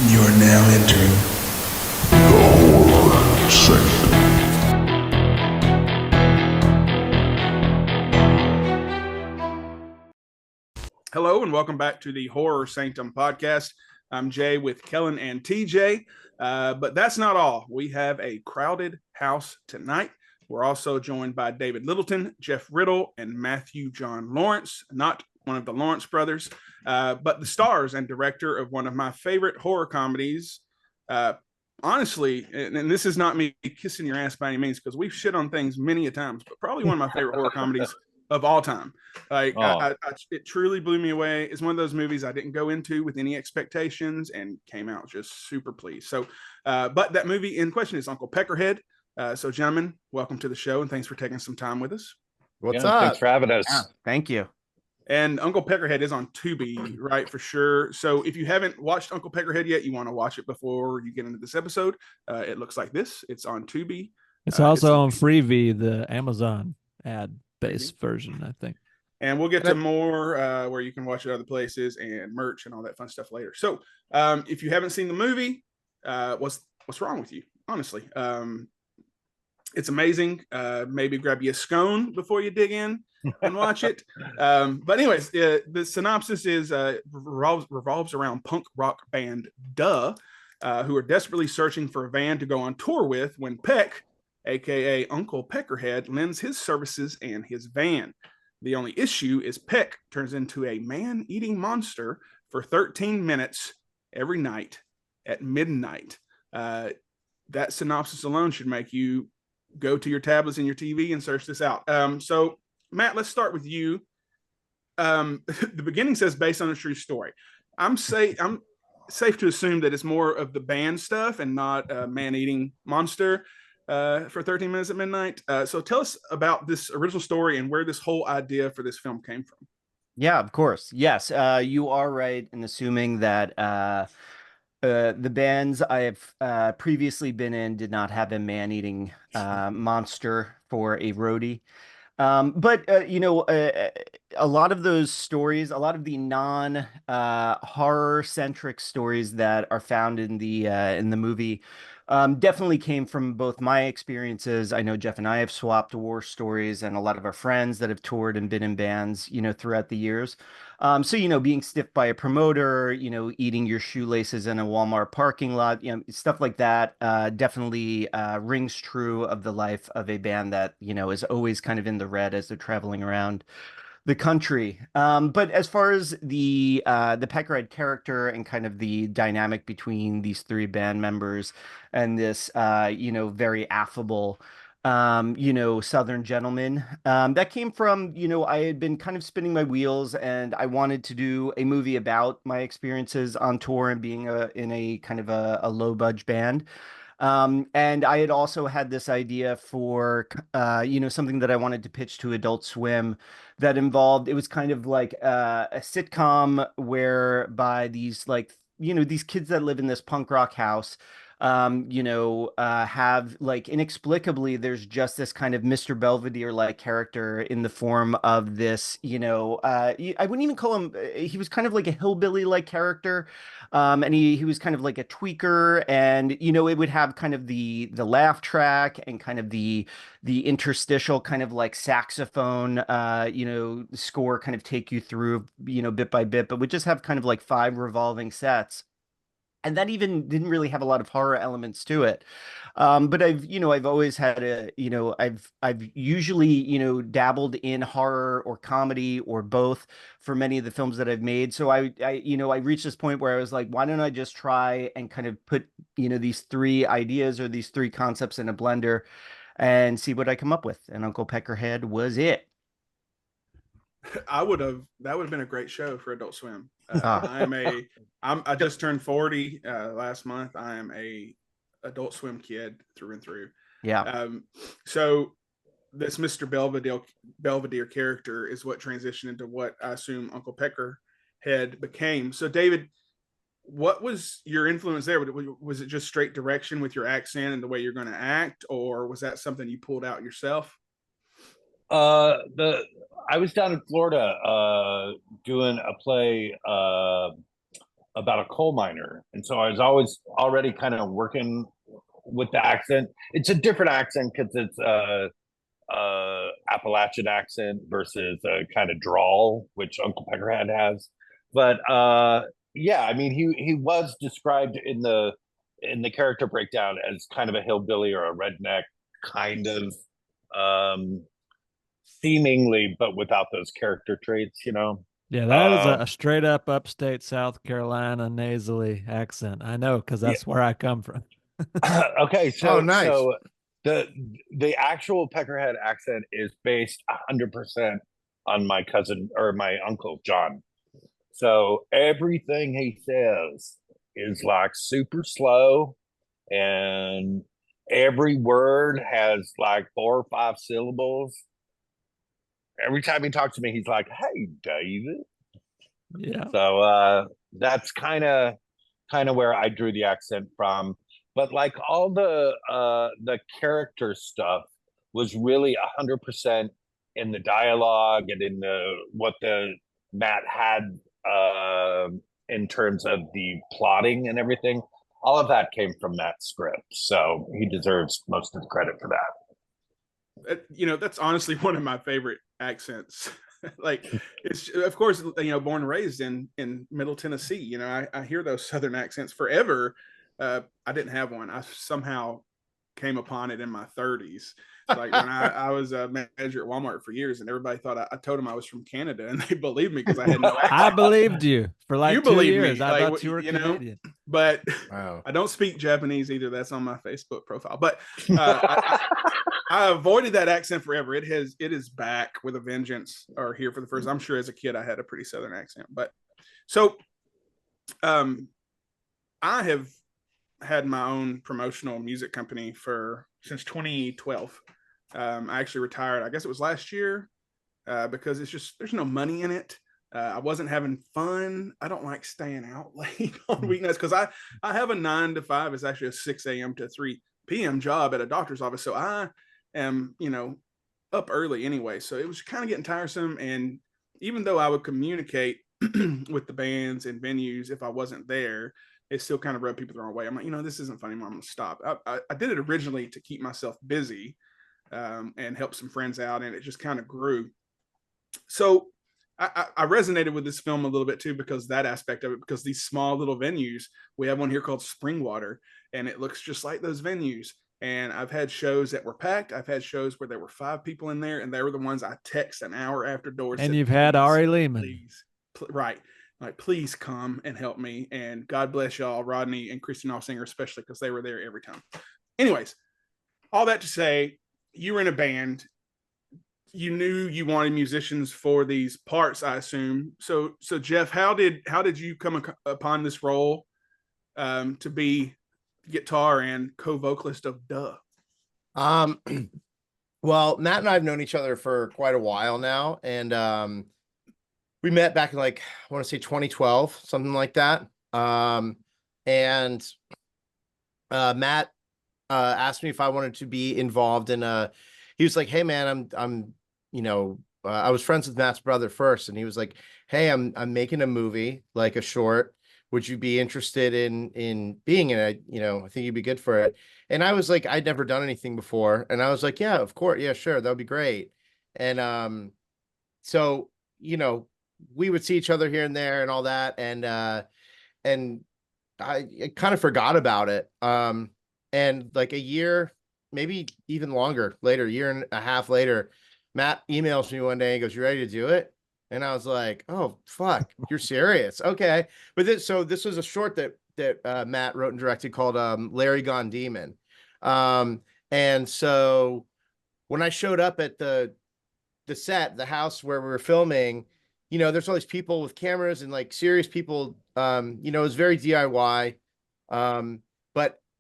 You are now entering the horror sanctum. Hello and welcome back to the Horror Sanctum podcast. I'm Jay with Kellen and TJ, but that's not all. We have a crowded house tonight. We're also joined by David Littleton, Jeff Riddle, and Matthew John Lawrence, not one of the Lawrence brothers, but the stars and director of one of my favorite horror comedies. Honestly, and this is not me kissing your ass by any means, because we've shit on things many a times, but probably one of my favorite horror comedies of all time. Like, it truly blew me away. It's one of those movies I didn't go into with any expectations and came out just super pleased. So, but that movie in question is Uncle Peckerhead. So, gentlemen, welcome to the show and thanks for taking some time with us. What's up? Thanks for having us. Yeah, thank you. And Uncle Peckerhead is on Tubi, right, for sure. So if you haven't watched Uncle Peckerhead yet, you want to watch it before you get into this episode. It looks like this. It's on Tubi. It's also on Freevee, the Amazon ad-based version, I think. And we'll get to more where you can watch it other places and merch and all that fun stuff later. So if you haven't seen the movie, what's wrong with you? Honestly, it's amazing. Maybe grab you a scone before you dig in and watch it. But anyways, the synopsis is revolves around punk rock band Duh, who are desperately searching for a van to go on tour with when Peck, aka Uncle Peckerhead, lends his services and his van. The only issue is Peck turns into a man-eating monster for 13 minutes every night at midnight. That synopsis alone should make you go to your tablets and your TV and search this out. So, Matt, let's start with you. The beginning says based on a true story. I'm safe to assume that it's more of the band stuff and not a man-eating monster for 13 minutes at midnight. So tell us about this original story and where this whole idea for this film came from. Yeah, of course. Yes, you are right in assuming that the bands I have previously been in did not have a man-eating monster for a roadie. But a lot of those stories, a lot of the non horror centric stories that are found in the movie definitely came from both my experiences. I know Jeff and I have swapped war stories, and a lot of our friends that have toured and been in bands, throughout the years. So, being stiffed by a promoter, eating your shoelaces in a Walmart parking lot, stuff like that definitely rings true of the life of a band that, is always kind of in the red as they're traveling around the country. But as far as the Peckerhead character and kind of the dynamic between these three band members and this, very affable Southern gentleman. That came from, I had been kind of spinning my wheels and I wanted to do a movie about my experiences on tour and being in a kind of a low budge band. And I had also had this idea for, something that I wanted to pitch to Adult Swim that involved, it was kind of like a sitcom whereby these these kids that live in this punk rock house have inexplicably there's just this kind of Mr. Belvedere like character in the form of this, I wouldn't even call him, he was kind of like a hillbilly like character. And he was kind of like a tweaker, and it would have kind of the laugh track and kind of the interstitial kind of like saxophone score kind of take you through bit by bit, but would just have kind of like 5 revolving sets. And that even didn't really have a lot of horror elements to it. But I've always had I've usually, dabbled in horror or comedy or both for many of the films that I've made. So I reached this point where I was like, why don't I just try and kind of put, these 3 ideas or these 3 concepts in a blender and see what I come up with. And Uncle Peckerhead was it. That would have been a great show for Adult Swim. I just turned 40 last month. I am a Adult Swim kid through and through. Yeah. So this Mr. Belvedere character is what transitioned into what I assume Uncle Peckerhead became. So David, what was your influence there? Was it just straight direction with your accent and the way you're going to act, or was that something you pulled out yourself? I was down in Florida doing a play about a coal miner, and so I was always already kind of working with the accent. It's a different accent because it's Appalachian accent versus a kind of drawl, which Uncle Peckerhead has. But yeah, I mean, he was described in the character breakdown as kind of a hillbilly or a redneck, kind of um, seemingly, but without those character traits, you know. Yeah, that is a straight up upstate South Carolina nasally accent. I know because Yeah. that's where I come from. Okay, so Oh, nice. so the actual Peckerhead accent is based 100% on my cousin or my uncle John. So everything he says is like super slow, and every word has like 4 or 5 syllables. Every time he talks to me, he's like, "Hey, David." Yeah. So that's kind of where I drew the accent from. But like all the character stuff was really 100% in the dialogue and in the what the Matt had in terms of the plotting and everything. All of that came from Matt's script, so he deserves most of the credit for that. You know, that's honestly one of my favorite accents. Like, it's, of course, you know, born and raised in Middle Tennessee. You know, I hear those Southern accents forever. I didn't have one. I somehow came upon it in my 30s. Like when I was a manager at Walmart for years, and everybody thought I told them I was from Canada, and they believed me because I had no accent. I believed you for like You 2 believed years. me. I Like, thought you were you know, Canadian. But Wow. I don't speak Japanese either. That's on my Facebook profile. But I avoided that accent forever. It is back with a vengeance, or here for the first. I'm sure as a kid I had a pretty Southern accent. But so I have had my own promotional music company since 2012. I actually retired, I guess it was last year, because it's just, there's no money in it. I wasn't having fun. I don't like staying out late on weeknights because I have a 9 to 5. It's actually a 6 a.m. to 3 p.m. job at a doctor's office. So I am, you know, up early anyway. So it was kind of getting tiresome. And even though I would communicate with the bands and venues, if I wasn't there, it still kind of rubbed people the wrong way. I'm like, you know, this isn't fun anymore. I'm going to stop. I did it originally to keep myself busy and help some friends out. And it just kind of grew. So I resonated with this film a little bit too, because that aspect of it, because these small little venues, we have one here called Springwater, and it looks just like those venues. And I've had shows that were packed. I've had shows where there were 5 people in there, and they were the ones I text an hour after doors. And you've had Ari Lehman. Please, right. Like, please come and help me. And God bless y'all, Rodney and Christian Allsinger, especially, because they were there every time. Anyways, all that to say, you were in a band. You knew you wanted musicians for these parts, I assume. So Jeff, how did you come upon this role to be guitar and co-vocalist of Duh? Well, Matt and I have known each other for quite a while now, and we met back in, like, I want to say 2012, something like that. And Matt asked me if I wanted to be involved in he was like, "Hey man, I'm you know, I was friends with Matt's brother first, and he was like, "Hey, I'm making a movie, like a short. Would you be interested in being in it? You know, I think you'd be good for it." And I was like, I'd never done anything before, and I was like, "Yeah, of course, yeah, sure, that would be great." And so, you know, we would see each other here and there and all that, and I kind of forgot about it. And like a year, maybe even longer later, 1.5 years later, Matt emails me one day and goes, "You ready to do it?" And I was like, "Oh, fuck, you're serious?" Okay. But this was a short that Matt wrote and directed called Larry Gone Demon. And so when I showed up at the set, the house where we were filming, you know, there's all these people with cameras and like serious people. You know, it was very DIY.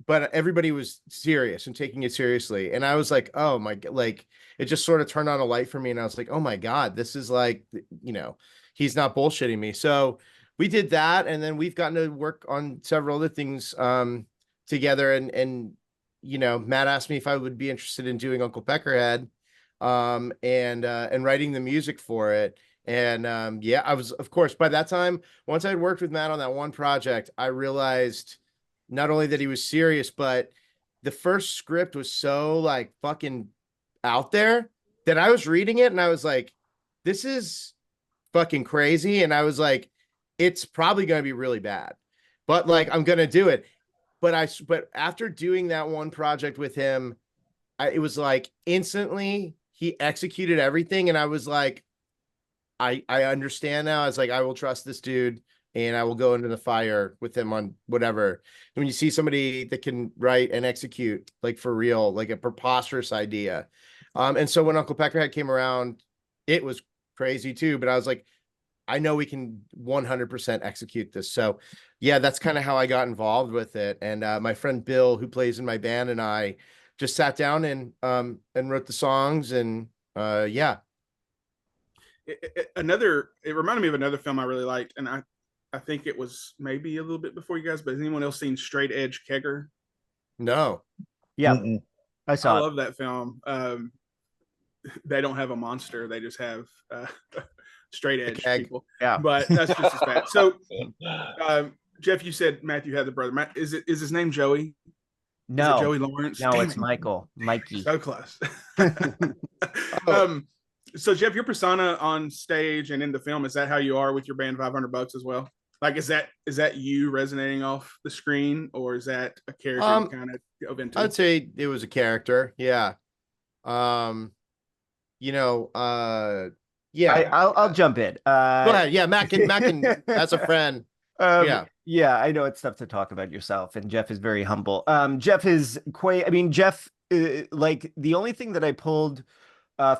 But everybody was serious and taking it seriously. And I was like, oh my God, like it just sort of turned on a light for me. And I was like, oh my God, this is like, you know, he's not bullshitting me. So we did that. And then we've gotten to work on several other things together. And, you know, Matt asked me if I would be interested in doing Uncle Peckerhead and writing the music for it. And yeah, I was, of course, by that time, once I had worked with Matt on that one project, I realized not only that he was serious, but the first script was so like fucking out there that I was reading it and I was like, this is fucking crazy. And I was like, it's probably going to be really bad, but like, I'm going to do it. But after doing that one project with him, it was like instantly he executed everything. And I was like, I understand now. It's like, I will trust this dude and I will go into the fire with him on whatever. When you see somebody that can write and execute like for real, like a preposterous idea. And so when Uncle Peckerhead came around, it was crazy too, but I was like, I know we can 100% execute this. So yeah, that's kind of how I got involved with it. And my friend Bill, who plays in my band, and I just sat down and wrote the songs and yeah. It reminded me of another film I really liked, and I think it was maybe a little bit before you guys, but has anyone else seen Straight Edge Kegger? No. Yeah, I I saw it. love that film. They don't have a monster; they just have straight edge people. Yeah, but that's just as bad. So, Jeff, you said Matthew had the brother. Is his name Joey? No, is it Joey Lawrence? No, Damn it's it. Mikey. So close. So Jeff, your persona on stage and in the film, is that how you are with your band $500 as well? Like, is that you resonating off the screen, or is that a character you kind of dove into? I'd say it was a character. Yeah. Yeah. I'll jump in. Go ahead. Yeah, Matt can as a friend. Yeah, I know it's tough to talk about yourself, and Jeff is very humble. Jeff is quite. I mean, Jeff, like the only thing that I pulled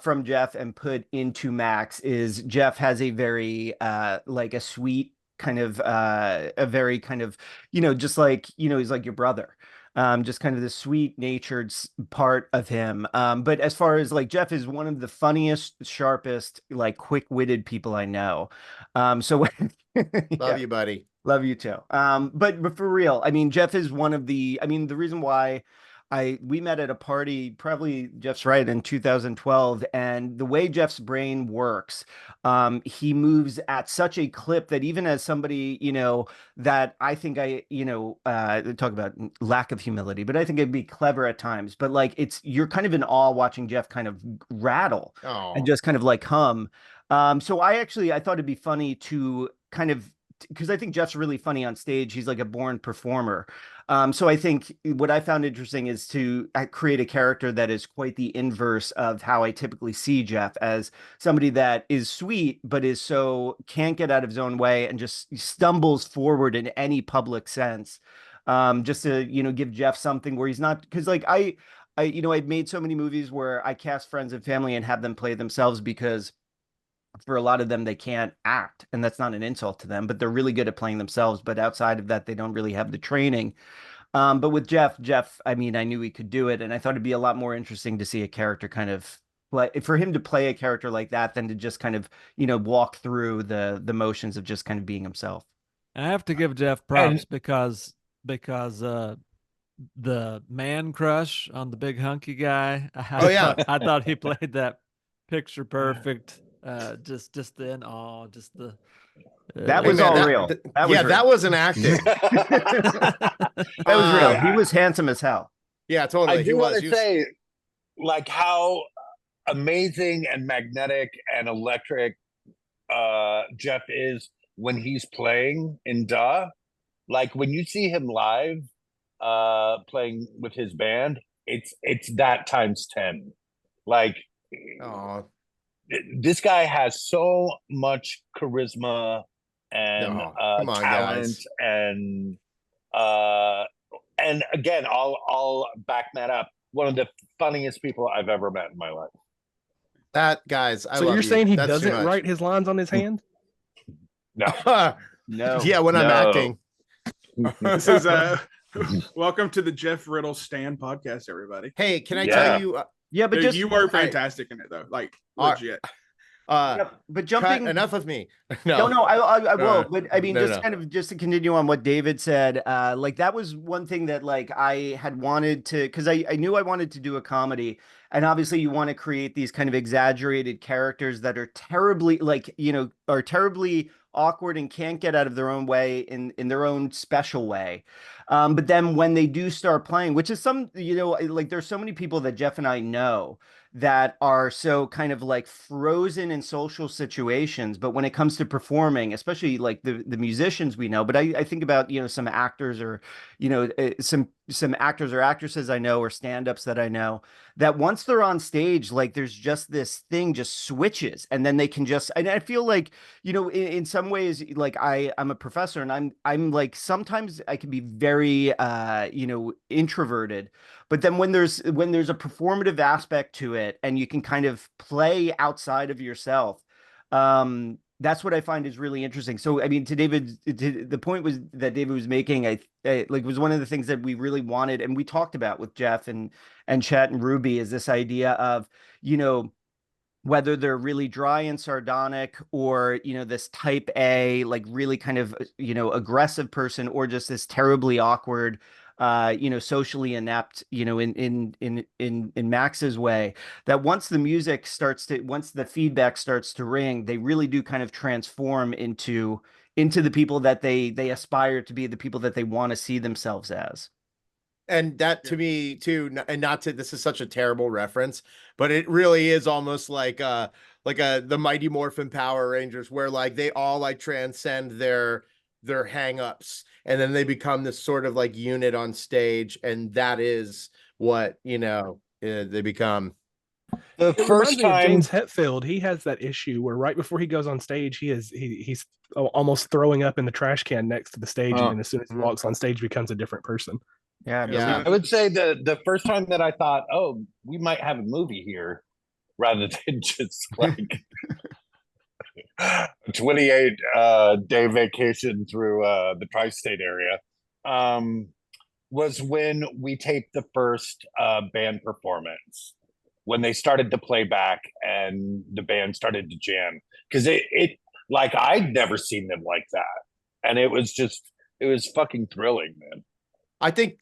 from Jeff and put into Max is Jeff has a very like a sweet kind of a very kind of just like he's like your brother. Just kind of the sweet natured part of him. But as far as like Jeff is one of the funniest, sharpest, like quick-witted people I know. So Love you, buddy. Love you too. But for real, I mean, Jeff is one of the, I mean, the reason why we met at a party, probably Jeff's right, in 2012, and the way Jeff's brain works, he moves at such a clip that even as somebody, that I think talk about lack of humility, but I think it'd be clever at times, but like you're kind of in awe watching Jeff kind of rattle and just kind of like hum. So I thought it'd be funny to kind of, because I think Jeff's really funny on stage. He's like a born performer. So I think what I found interesting is to create a character that is quite the inverse of how I typically see Jeff, as somebody that is sweet, but can't get out of his own way and just stumbles forward in any public sense. Just to, give Jeff something where he's not, because like I've made so many movies where I cast friends and family and have them play themselves, because for a lot of them, they can't act, and that's not an insult to them, but they're really good at playing themselves. But outside of that, they don't really have the training. But with Jeff, I mean, I knew he could do it, and I thought it'd be a lot more interesting to see a character kind of for him to play a character like that than to just kind of, walk through the motions of just kind of being himself. I have to give Jeff props because the man crush on the big hunky guy. I thought he played that picture perfect. Just the in awe, just the that was all real. That wasn't acting. That was real. He was handsome as hell. Yeah, totally. I do want to say, like, how amazing and magnetic and electric Jeff is when he's playing in Duh. Like when you see him live playing with his band, it's that times 10. Like, this guy has so much charisma and talent, and again, I'll back that up. One of the funniest people I've ever met in my life. That guys, so you're saying he doesn't write his lines on his hand? No, no. Yeah, when I'm acting. This is welcome to the Jeff Riddle Stand podcast, everybody. Hey, can I tell you? Yeah, but dude, you were fantastic in it though. Like legit. But jumping enough of me. No, I will. But I mean, No, just no. kind of just to continue on what David said, like that was one thing that like I had wanted to, because I knew I wanted to do a comedy, and obviously you want to create these kind of exaggerated characters that are terribly like, are terribly awkward and can't get out of their own way in their own special way. But then when they do start playing, which is like there's so many people that Jeff and I know that are so kind of like frozen in social situations, but when it comes to performing, especially like the musicians we know, but I think about some actors or some actors or actresses I know or stand-ups that I know, that once they're on stage, like there's just this thing just switches, and then they can just, and I feel like in some ways, like I'm a professor, and I'm like sometimes I can be very introverted, but then when there's a performative aspect to it, and you can kind of play outside of yourself, that's what I find is really interesting. So, I mean, the point was that David was making, I like was one of the things that we really wanted, and we talked about with Jeff and Chet and Ruby, is this idea of, whether they're really dry and sardonic, or this type A, like really kind of aggressive person, or just this terribly awkward socially inept, in Max's way, that once the feedback starts to ring, they really do kind of transform into the people that they aspire to be, the people that they want to see themselves as. And that to me too, and not to, this is such a terrible reference, but it really is almost like the Mighty Morphin Power Rangers, where like they all like transcend their hang-ups, and then they become this sort of like unit on stage, and that is what they become. The first time, James Hetfield, he has that issue where right before he goes on stage, he's almost throwing up in the trash can next to the stage, and then as soon as he walks on stage, becomes a different person. Yeah. I would say the first time that I thought, oh, we might have a movie here, rather than just like a 28-day vacation through the tri-state area, was when we taped the first band performance, when they started to play back and the band started to jam, because it like I'd never seen them like that, and it was fucking thrilling, man. I think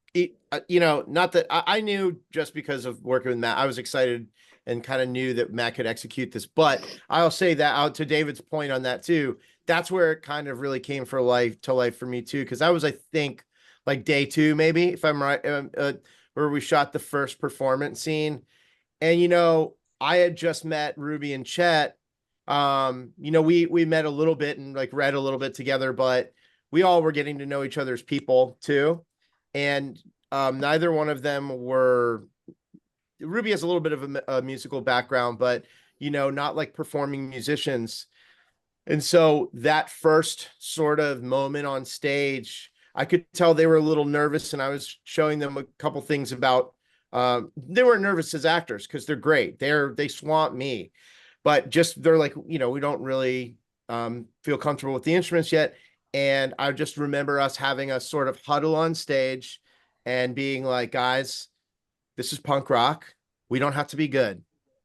not that I knew, just because of working with Matt, I was excited and kind of knew that Matt could execute this. But I'll say that, out to David's point on that too, that's where it kind of really came to life for me too. Cause that was, I think, like day 2, maybe, if I'm right, where we shot the first performance scene. And, I had just met Ruby and Chet. We met a little bit and like read a little bit together, but we all were getting to know each other's people too. And neither one of them were. Ruby has a little bit of a musical background, but not like performing musicians. And so that first sort of moment on stage, I could tell they were a little nervous, and I was showing them a couple things about. They weren't nervous as actors, because they're great. They swamp me, but just they're like, we don't really feel comfortable with the instruments yet. And I just remember us having a sort of huddle on stage and being like, guys, this is punk rock. We don't have to be good.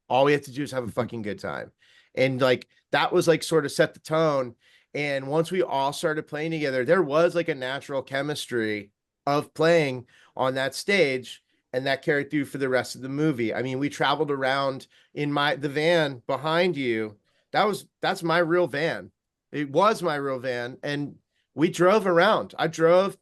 All we have to do is have a fucking good time. And like, that was like sort of set the tone. And once we all started playing together, there was like a natural chemistry of playing on that stage. And that carried through for the rest of the movie. I mean, we traveled around in the van behind you. That's my real van. It was my real van, and we drove around. I drove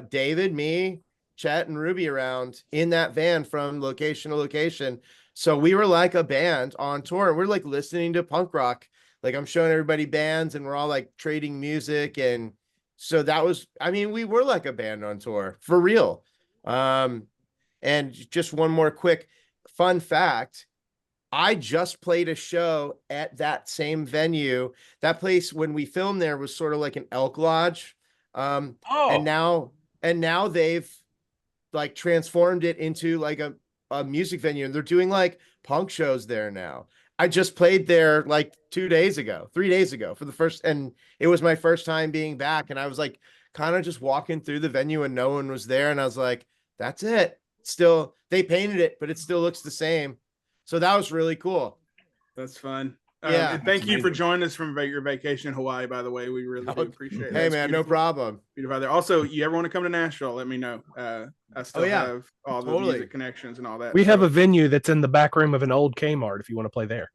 David, me, Chet, and Ruby around in that van from location to location. So we were like a band on tour. We're like listening to punk rock. Like, I'm showing everybody bands, and we're all like trading music. And so that was, I mean, we were like a band on tour for real. And just one more quick fun fact. I just played a show at that same venue. That place, when we filmed there, was sort of like an elk lodge. And now they've like transformed it into like a music venue, and they're doing like punk shows there now. I just played there like 3 days ago for the first, and it was my first time being back. And I was like, kind of just walking through the venue, and no one was there. And I was like, that's it. Still, they painted it, but it still looks the same. So that was really cool. That's fun. Yeah. And thank you for amazing. joining us from your vacation in Hawaii, by the way. We really do appreciate it. Hey, It's man, no beautiful. problem. Beautiful out there. Also, you ever want to come to Nashville, let me know. I still yeah. have all the Totally. music connections and all that. We have so. a venue that's in the back room of an old Kmart if you want to play there.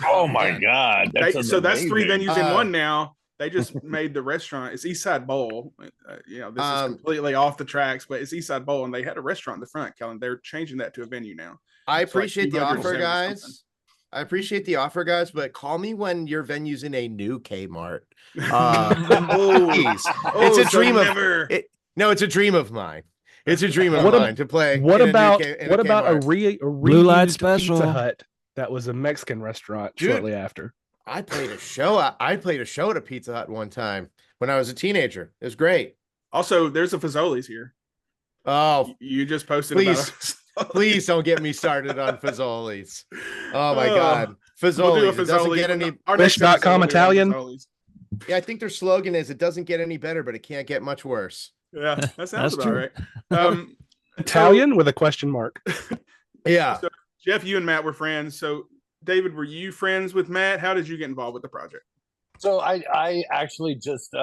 Oh my man. God. That sounds So that's 3 amazing. venues in one now. They just made the restaurant. It's Eastside Bowl. This is completely off the tracks, but it's Eastside Bowl, and they had a restaurant in the front, Kellen. They're changing that to a venue now. I It's like appreciate the offer, 270 guys. something. I appreciate the offer, guys, but call me when your venue's in a new Kmart. Please. It's a dream never. No, it's a dream of mine. It's a dream of What mine to play. What in about a what about a Kmart. Blue light reused special? Pizza Hut that was a Mexican restaurant Dude. shortly after? I played a show. I played a show at a Pizza Hut one time when I was a teenager. It was great. Also, there's a Fazoli's here. Oh, You just posted please, about please don't get me started on Fazoli's. Oh my Oh, God, Fazoli's. We'll do a It doesn't Fazoli's. get any. Our next Wish.com episode will be on Italian? Fazoli's. Yeah, I think their slogan is "It doesn't get any better, but it can't get much worse." Yeah, that sounds That's about true. right. Italian with a question mark. Yeah. So, Jeff, you and Matt were friends. So, David, were you friends with Matt? How did you get involved with the project? So I actually just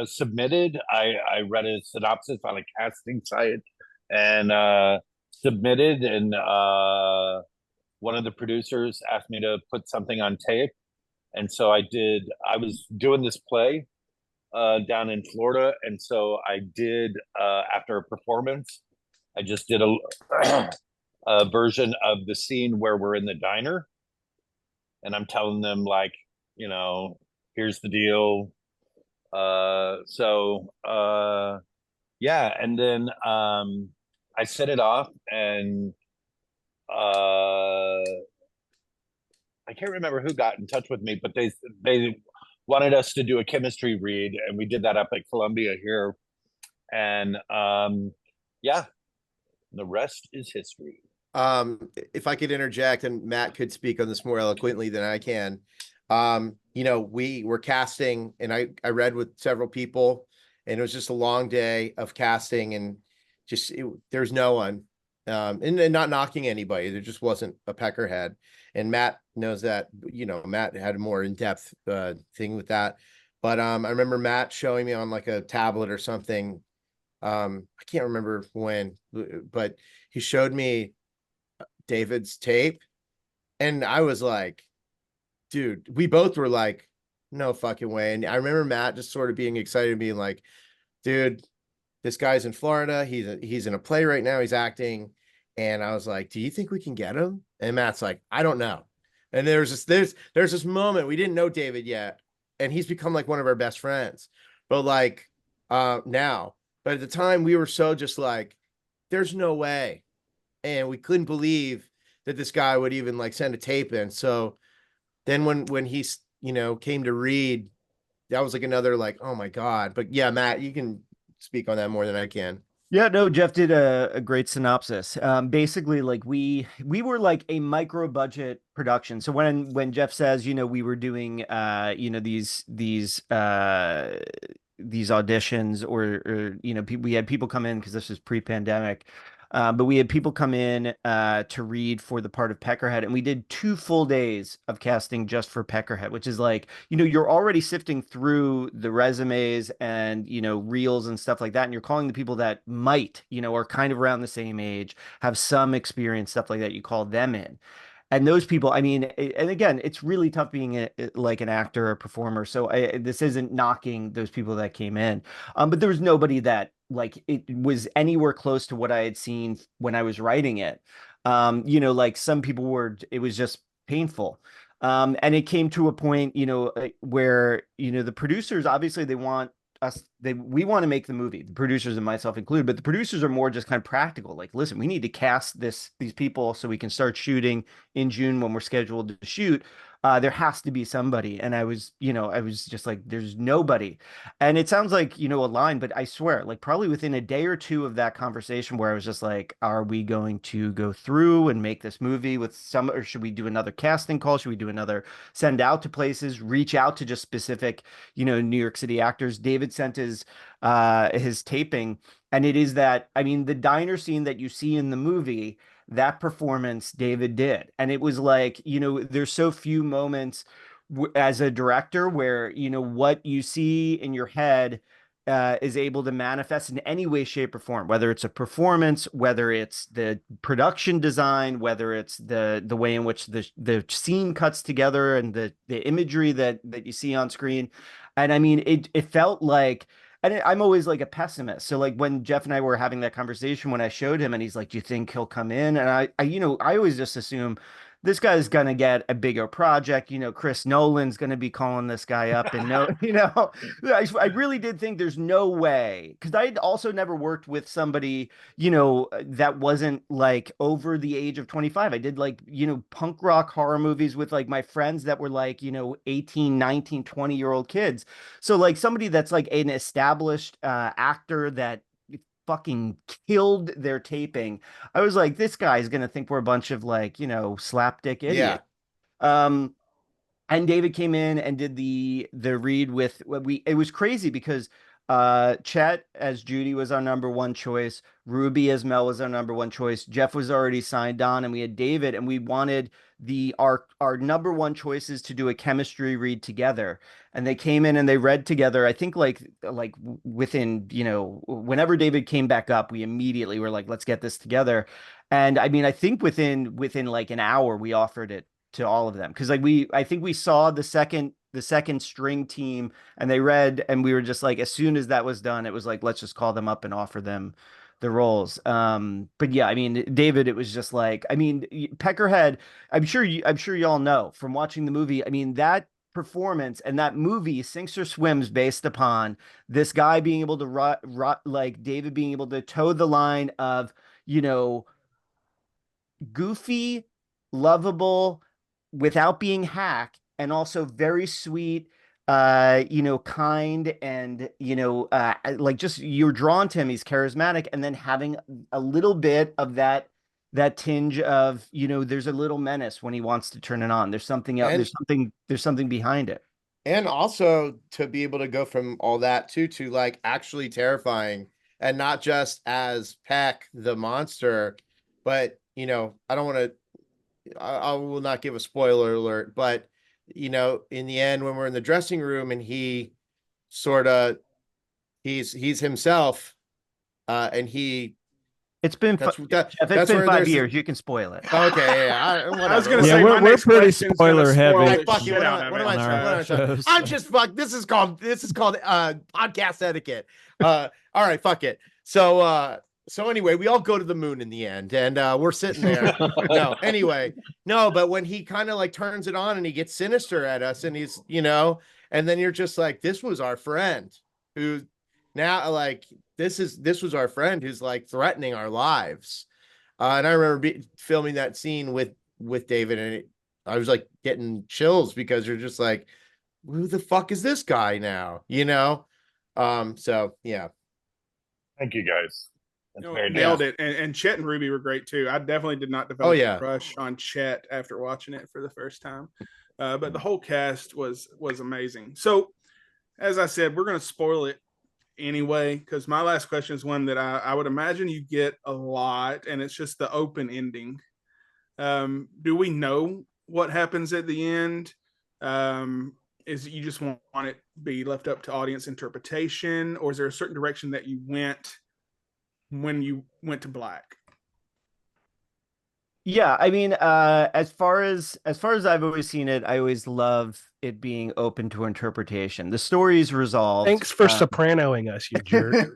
submitted. I read a synopsis on a casting site and submitted, and one of the producers asked me to put something on tape, and so I did. I was doing this play down in Florida, and so I did after a performance, I just did a version of the scene where we're in the diner, and I'm telling them, like, here's the deal. Yeah, and then I set it off, and I can't remember who got in touch with me, but they wanted us to do a chemistry read, and we did that up at Columbia here, and yeah, the rest is history. If I could interject, and Matt could speak on this more eloquently than I can. We were casting, and I read with several people, and it was just a long day of casting, and there's no one, and not knocking anybody. There just wasn't a Peckerhead, and Matt knows that. Matt had a more in-depth thing with that, but I remember Matt showing me on like a tablet or something. I can't remember when, but he showed me David's tape, and I was like, dude, we both were like, no fucking way. And I remember Matt just sort of being excited and being like, dude, this guy's in Florida. He's in a play right now. He's acting. And I was like, do you think we can get him? And Matt's like, I don't know. And there's this moment, we didn't know David yet, and he's become like one of our best friends. But like now, but at the time we were so just like, there's no way. And we couldn't believe that this guy would even like send a tape in. So then when he, came to read, that was like another like, oh my God. But yeah, Matt, you can speak on that more than I can. Yeah, no, Jeff did a great synopsis. Basically, like we were like a micro budget production. So when Jeff says, we were doing these auditions, or we had people come in, because this was pre-pandemic. But we had people come in to read for the part of Peckerhead, and we did 2 full days of casting just for Peckerhead, which is like, you're already sifting through the resumes and, reels and stuff like that. And you're calling the people that might, are kind of around the same age, have some experience, stuff like that. You call them in. And those people, I mean, and again, it's really tough being like an actor or performer. So this isn't knocking those people that came in. But there was nobody that like it was anywhere close to what I had seen when I was writing it. Like some people it was just painful. And it came to a point, where, the producers, obviously we want to make the movie, the producers and myself included, but the producers are more just kind of practical. Like, listen, we need to cast these people so we can start shooting in June when we're scheduled to shoot. There has to be somebody. And I was just like, there's nobody. And it sounds like, a line, but I swear, like probably within a day or two of that conversation where I was just like, are we going to go through and make this movie with some, or should we do another casting call? Should we do another send out to places, reach out to just specific, New York City actors? David sent his taping, and it is that, I mean, the diner scene that you see in the movie, that performance David did. And it was like, there's so few moments as a director where, what you see in your head is able to manifest in any way, shape, or form, whether it's a performance, whether it's the production design, whether it's the way in which the scene cuts together and the imagery that you see on screen. And I mean, it felt like, and I'm always like a pessimist. So like when Jeff and I were having that conversation, when I showed him and he's like, do you think he'll come in? And I always just assume this guy's going to get a bigger project. Chris Nolan's going to be calling this guy up and I really did think there's no way. Cause I'd also never worked with somebody, that wasn't like over the age of 25. I did like, punk rock horror movies with like my friends that were like, 18, 19, 20-year-old kids. So like somebody that's like an established actor that fucking killed their taping. I was like, this guy's gonna think we're a bunch of like, slapdick idiots. And David came in and did the read with it was crazy because Chet as Judy was our number one choice, Ruby as Mel was our number one choice, Jeff was already signed on, and we had David, and we wanted our number one choices to do a chemistry read together. And they came in and they read together. I think like within, whenever David came back up, we immediately were like, let's get this together. And I mean, I think within like an hour we offered it to all of them, because like I think we saw the second string team and they read, and we were just like, as soon as that was done, it was like, let's just call them up and offer them the roles. But yeah, I mean, David, it was just like, I mean, Peckerhead, I'm sure y'all know from watching the movie. I mean, that performance and that movie sinks or swims based upon this guy being able to like David being able to toe the line of, goofy, lovable, without being hack, and also very sweet, kind, and like just you're drawn to him. He's charismatic, and then having a little bit of that tinge of, there's a little menace when he wants to turn it on. There's something else. There's something behind it. And also to be able to go from all that to like actually terrifying, and not just as Peck the monster, but I don't want to, I will not give a spoiler alert, but in the end, when we're in the dressing room and he sort of, he's himself, and it's been that's 5 years. You can spoil it. Okay, yeah. I was gonna say we're pretty spoiler heavy. Fuck you. What am I saying? I'm just fuck. This is called podcast etiquette. All right, fuck it. So anyway, we all go to the moon in the end, and we're sitting there. But when he kind of like turns it on and he gets sinister at us, and he's, and then you're just like, this was our friend who now like this was our friend who's like threatening our lives. And I remember filming that scene with David, and I was like getting chills because you're just like, who the fuck is this guy now? So yeah. Thank you guys. Nailed it. And Chet and Ruby were great too. I definitely did not develop a crush on Chet after watching it for the first time. But the whole cast was amazing. So as I said, we're going to spoil it anyway, because my last question is one that I would imagine you get a lot, and it's just the open ending. Do we know what happens at the end? Is it you just want it to be left up to audience interpretation, or is there a certain direction that you went when you went to black? Yeah, I mean, as far as I've always seen it, I always love it being open to interpretation. The story's resolved. Thanks for sopranoing us, you jerk.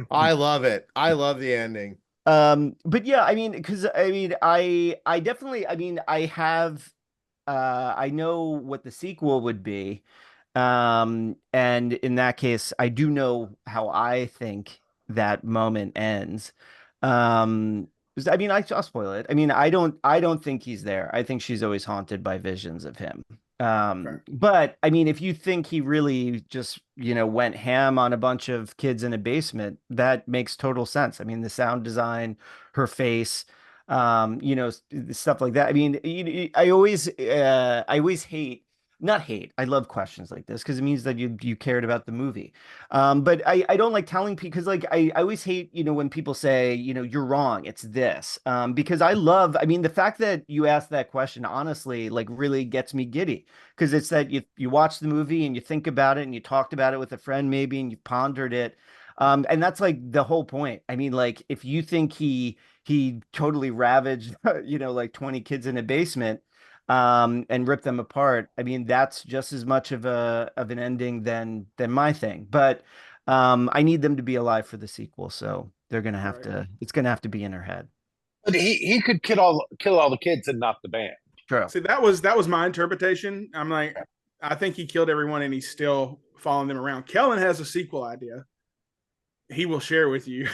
I love it. I love the ending. But yeah, I mean, because I definitely, I have, I know what the sequel would be, and in that case, I do know how I think that moment ends. I'll spoil it. I don't think he's there. I think she's always haunted by visions of him. But if you think he really just, went ham on a bunch of kids in a basement, that makes total sense. The sound design, her face, stuff like that. I always hate not hate. I love questions like this because it means that you cared about the movie. But I don't like telling people because like I always hate, when people say, you're wrong, it's this. Because I mean, the fact that you asked that question honestly, like really gets me giddy because it's that you watch the movie and you think about it and you talked about it with a friend maybe and you pondered it. And that's like the whole point. I mean, like if you think he totally ravaged, like 20 kids in a basement, and ripped them apart. I mean, that's just as much of an ending than my thing. But I need them to be alive for the sequel, so they're gonna have to. It's gonna have to be in her head. But he could kill all the kids and not the band. True. See, that was my interpretation. I'm like, I think he killed everyone and he's still following them around. Kellen has a sequel idea. He will share with you.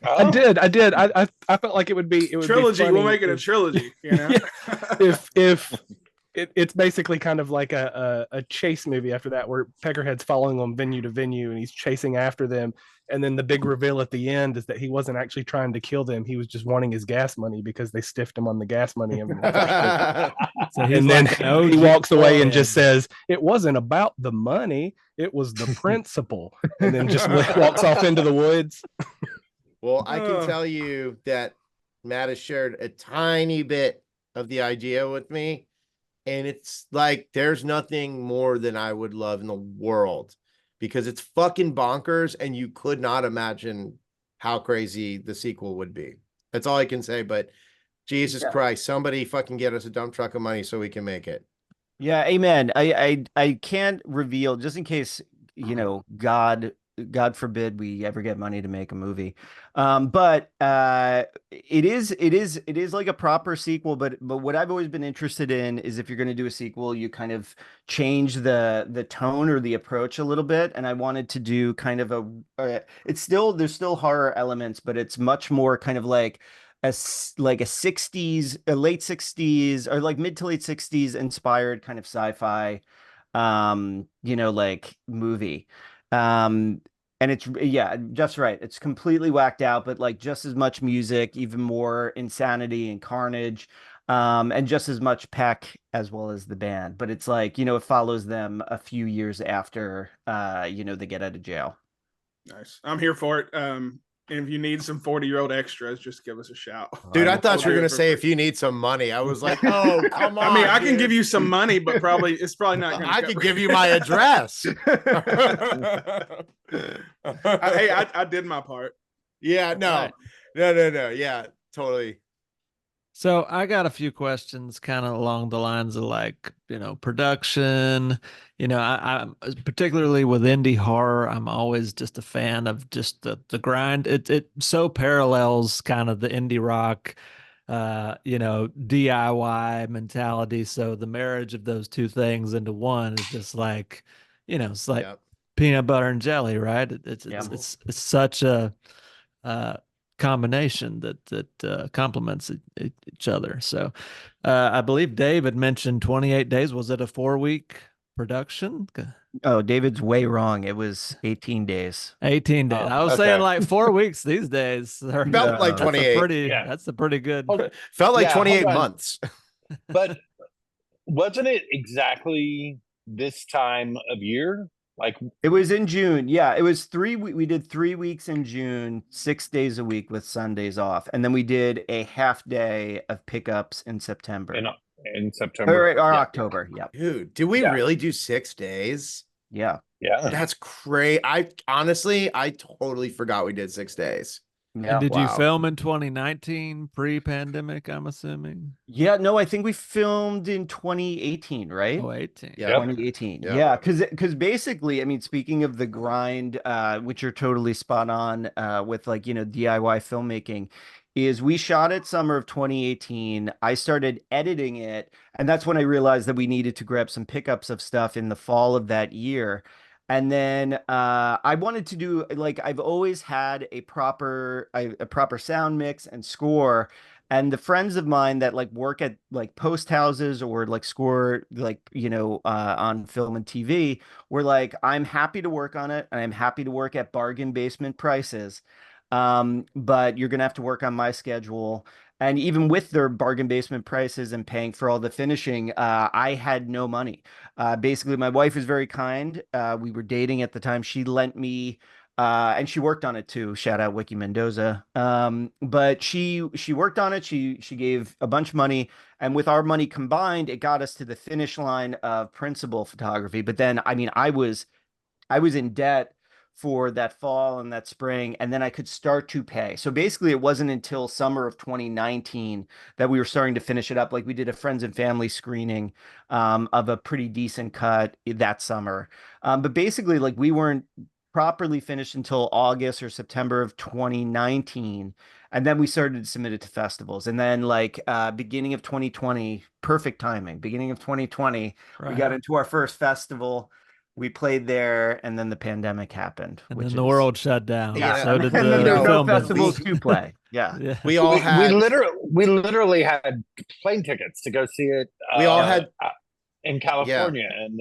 Oh. I did. I felt like it would be trilogy. Be we'll make it a trilogy. Yeah. if it's basically kind of like a chase movie after that, where Peckerhead's following them venue to venue and he's chasing after them, and then the big reveal at the end is that he wasn't actually trying to kill them; he was just wanting his gas money because they stiffed him on the gas money. So and then he walks away and just says, "It wasn't about the money; it was the principle," and then just walks off into the woods. Well, I can tell you that Matt has shared a tiny bit of the idea with me. And it's like, there's nothing more than I would love in the world because it's fucking bonkers. And you could not imagine how crazy the sequel would be. That's all I can say. But Jesus Christ, somebody fucking get us a dump truck of money so we can make it. Yeah, amen. I can't reveal just in case, God forbid we ever get money to make a movie. But it is like a proper sequel, but what I've always been interested in is if you're going to do a sequel, you kind of change the tone or the approach a little bit. And I wanted to do kind of there's still horror elements, but it's much more kind of like a 60s, a late 60s or like mid to late 60s inspired kind of sci-fi like movie. And it's just right. It's completely whacked out, but like just as much music, even more insanity and carnage, and just as much Peck as well as the band. But it's like, it follows them a few years after they get out of jail. Nice. I'm here for it. And if you need some 40-year-old extras, just give us a shout. Dude, I thought you were going to say if you need some money. I was like, oh, come on. I mean, I can give you some money, but it's probably not going to I could give you my address. I did my part. Yeah, no. Yeah, totally. So I got a few questions kind of along the lines of like, production, I particularly with indie horror, I'm always just a fan of just the grind. It so parallels kind of the indie rock, DIY mentality. So the marriage of those two things into one is just like, it's like peanut butter and jelly, right? It's such a, combination that complements each other. So I believe David mentioned 28 days. Was it a 4-week production? Oh, David's way wrong. It was 18 days. 18 days. I was saying like 4 weeks these days. Felt like 28. That's a pretty good. Felt like 28 months. But wasn't it exactly this time of year? Like it was in June. Yeah, it was we did 3 weeks in June, 6 days a week with Sundays off. And then we did a half day of pickups in September. In September. Or October. Yeah. Dude, did we really do 6 days? Yeah. Yeah. That's crazy. I totally forgot we did 6 days. Yeah. And did you film in 2019 pre-pandemic, I'm assuming? Yeah, no, I think we filmed in 2018, right? Oh, 18. Yeah. 2018. Yeah, because basically, I mean, speaking of the grind, which you're totally spot on with like, DIY filmmaking, is we shot it summer of 2018. I started editing it, and that's when I realized that we needed to grab some pickups of stuff in the fall of that year. And then I wanted to do like I've always had a proper sound mix and score. And the friends of mine that like work at like post houses or like score like on film and TV were like, I'm happy to work on it and I'm happy to work at bargain basement prices. But you're gonna have to work on my schedule. And even with their bargain basement prices and paying for all the finishing, I had no money. Basically, my wife was very kind. We were dating at the time. She lent me, and she worked on it too. Shout out Wiki Mendoza. But she worked on it. She gave a bunch of money, and with our money combined, it got us to the finish line of principal photography. But then, I mean, I was in debt for that fall and that spring, and then I could start to pay. So basically, it wasn't until summer of 2019 that we were starting to finish it up. Like we did a friends and family screening of a pretty decent cut that summer. But basically, like we weren't properly finished until August or September of 2019. And then we started to submit it to festivals. And then like beginning of 2020, perfect timing, beginning of 2020, we got into our first festival. We played there, and then the pandemic happened, and which then the world shut down. Yeah, So did and then the there were no film festivals business. to play. Yeah, Yeah. We all had. We literally had plane tickets to go see it. We all had in California, and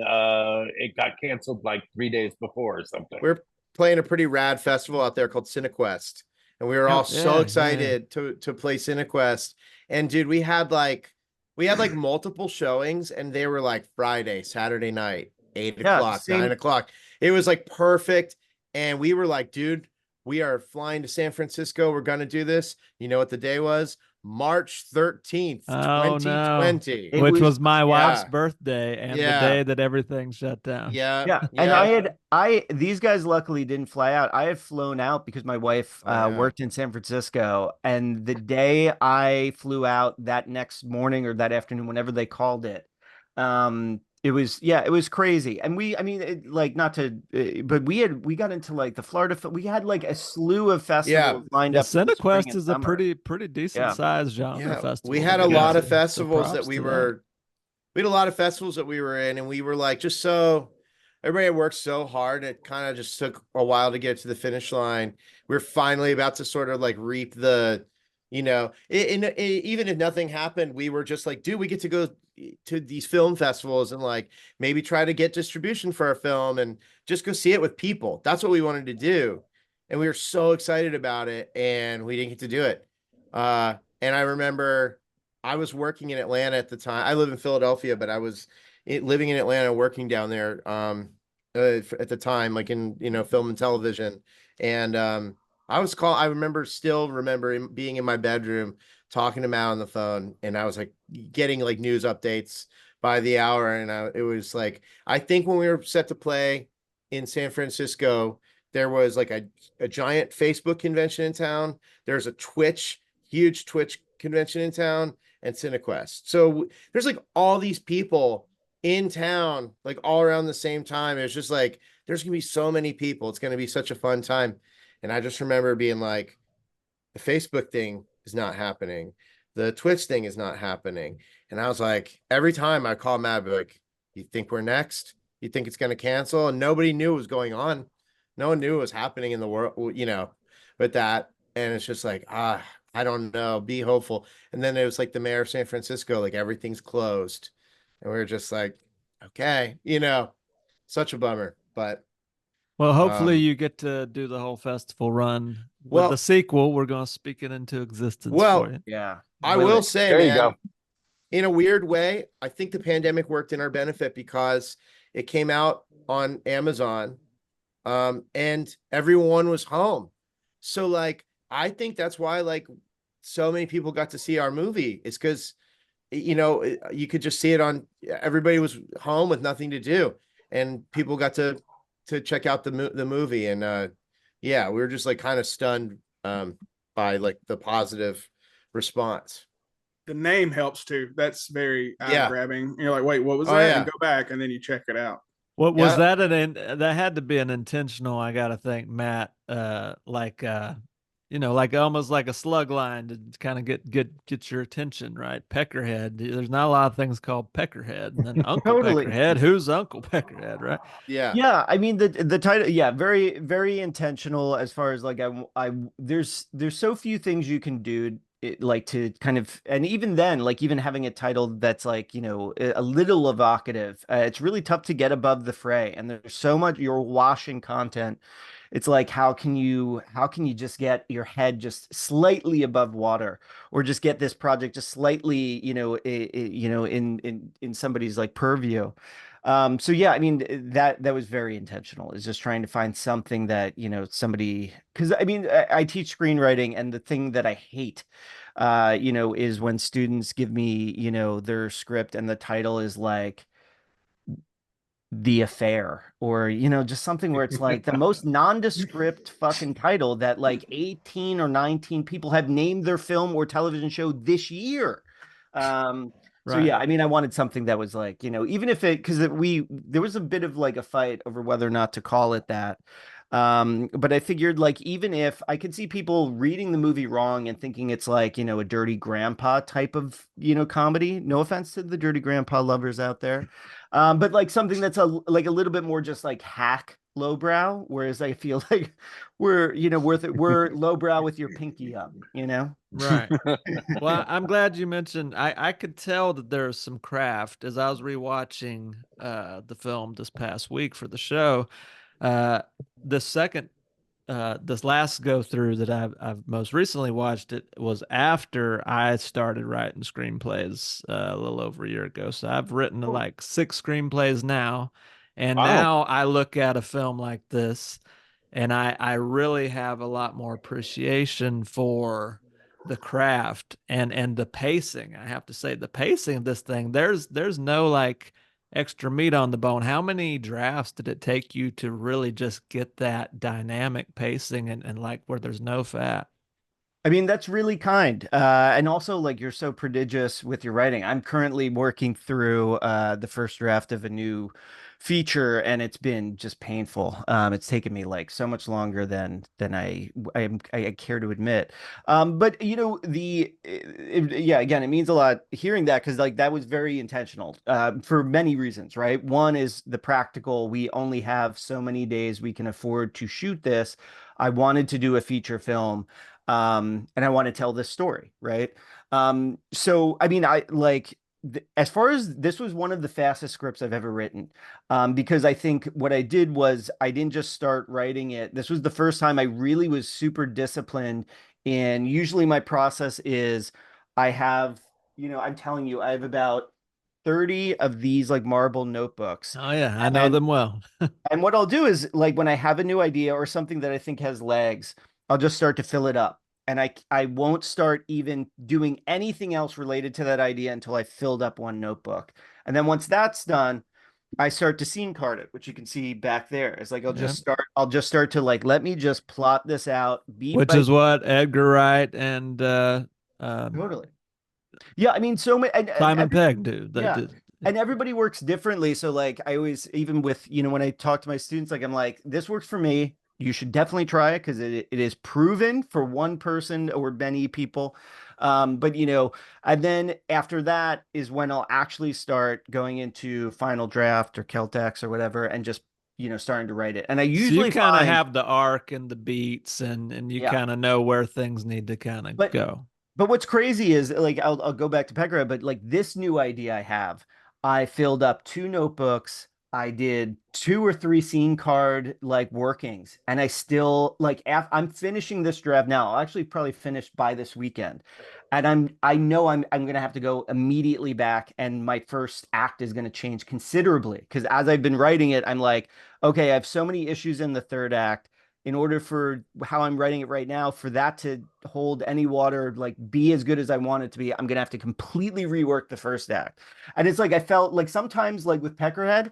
it got canceled like 3 days before or something. We're playing a pretty rad festival out there called CineQuest, and we were all so excited to play CineQuest. And dude, we had like multiple showings, and they were like Friday, Saturday night, 8 o'clock, 9 o'clock. It was like perfect. And we were like, dude, we are flying to San Francisco. We're going to do this. You know what the day was? March 13th, 2020. No. Which was my wife's birthday and the day that everything shut down. Yeah. And these guys luckily didn't fly out. I had flown out because my wife worked in San Francisco. And the day I flew out, that next morning or that afternoon, whenever they called it, it was crazy. And but we got into like the Florida, we had like a slew of festivals lined up. CineQuest is a pretty decent sized genre festival. We had a lot of festivals that we had a lot of festivals that we were in, and we were like, just so everybody had worked so hard. It kind of just took a while to get to the finish line. We're finally about to sort of like reap the, even if nothing happened, we were just like, dude, we get to go to these film festivals and like maybe try to get distribution for our film and just go see it with people. That's what we wanted to do. And we were so excited about it, and we didn't get to do it. And I remember I was working in Atlanta at the time. I live in Philadelphia, but I was living in Atlanta, working down there at the time, like in, film and television. And I remember being in my bedroom talking to Matt on the phone, and I was like getting like news updates by the hour. And it was like, I think when we were set to play in San Francisco, there was like a giant Facebook convention in town. There's a huge Twitch convention in town, and CineQuest. So there's like all these people in town, like all around the same time. It's just like, there's gonna be so many people. It's gonna be such a fun time. And I just remember being like, the Facebook thing is not happening. The Twitch thing is not happening. And I was like, every time I call Matt, I'd be like, you think we're next? You think it's going to cancel? And nobody knew what was going on. No one knew what was happening in the world, with that. And it's just like, I don't know, be hopeful. And then it was like the mayor of San Francisco, like everything's closed. And we were just like, okay, such a bummer. But well, hopefully you get to do the whole festival run. With the sequel, we're going to speak it into existence for you. Yeah. I will say, there you go. In a weird way, I think the pandemic worked in our benefit because it came out on Amazon, and everyone was home. So like, I think that's why like so many people got to see our movie, is because, you could just see it on, everybody was home with nothing to do, and people got to check out the movie. And we were just like kind of stunned by like the positive response. The name helps too. That's very eye-grabbing. You're like, wait, what was that? And go back, and then you check it out. What was that? That had to be an intentional, I gotta think, Matt. Like almost like a slug line to kind of get your attention, right? Peckerhead. There's not a lot of things called Peckerhead. And then Uncle Peckerhead. Who's Uncle Peckerhead, right? Yeah. I mean the title, very, very intentional as far as like there's so few things you can do like to kind of, and even then, like even having a title that's like, you know, a little evocative, it's really tough to get above the fray. And there's so much, you're washing content. It's like, how can you just get your head just slightly above water, or just get this project just slightly, you know, you know, in somebody's like purview. So yeah, I mean that was very intentional. Is just trying to find something that, you know, somebody, because I mean I teach screenwriting, and the thing that I hate, you know, is when students give me, you know, their script and the title is like The Affair, or, you know, just something where it's like the most nondescript fucking title that like 18 or 19 people have named their film or television show this year. So Right. yeah, I mean, I wanted something that was like, you know, even if it, because there was a bit of like a fight over whether or not to call it that. But I figured like, even if I could see people reading the movie wrong and thinking it's like, you know, a dirty grandpa type of, you know, comedy. No offense to the dirty grandpa lovers out there. But like something that's like a little bit more just like hack lowbrow, whereas I feel like we're lowbrow with your pinky up, you know? Right. Well, I'm glad you mentioned. I could tell that there's some craft as I was rewatching the film this past week for the show. The second this last go through that I've most recently watched, it was after I started writing screenplays a little over a year ago. So I've written like 6 screenplays now, and Wow. now I look at a film like this, and I really have a lot more appreciation for the craft and the pacing. I have to say the pacing of this thing, there's no like extra meat on the bone. How many drafts did it take you to really just get that dynamic pacing and like where there's no fat? I mean, that's really kind. And also, like, you're so prodigious with your writing. I'm currently working through the first draft of a new feature, and it's been just painful. It's taken me like so much longer than I care to admit. But you know, yeah, again, it means a lot hearing that, because like that was very intentional for many reasons, right? One is the practical. We only have so many days we can afford to shoot this. I wanted to do a feature film, and I want to tell this story, right? So I mean, I like as far as this was one of the fastest scripts I've ever written, because I think what I did was I didn't just start writing it. This was the first time I really was super disciplined. And usually my process is I have, you know, I'm telling you, I have about 30 of these like marble notebooks. Oh yeah, I know And them well. and what I'll do is like when I have a new idea or something that I think has legs, I'll just start to fill it up. And I won't start even doing anything else related to that idea until I filled up one notebook. And then once that's done, I start to scene card it, which you can see back there. It's like Yeah. I'll just start to like, let me just plot this out beat Which by is what Edgar Wright and totally. Yeah, I mean, so many and Simon Pegg do. yeah. And everybody works differently. So like I always, even with, you know, when I talk to my students, like I'm like, this works for me. You should definitely try it because it is proven for one person or many people. But you know, and then after that is when I'll actually start going into final draft or Celtex or whatever and just, you know, starting to write it. And I So usually you kind of find, have the arc and the beats and you yeah, kind of know where things need to kind of but go. But what's crazy is like I'll go back to Peckerhead, but like this new idea I have, I filled up 2 notebooks. I did 2 or 3 scene card like workings, and I still like I'm finishing this draft now. I'll actually probably finish by this weekend, and I know I'm gonna have to go immediately back, and my first act is gonna change considerably because as I've been writing it, I'm like, okay, I have so many issues in the third act in order for how I'm writing it right now, for that to hold any water, like be as good as I want it to be, I'm gonna have to completely rework the first act. And it's like I felt like sometimes, like with Peckerhead,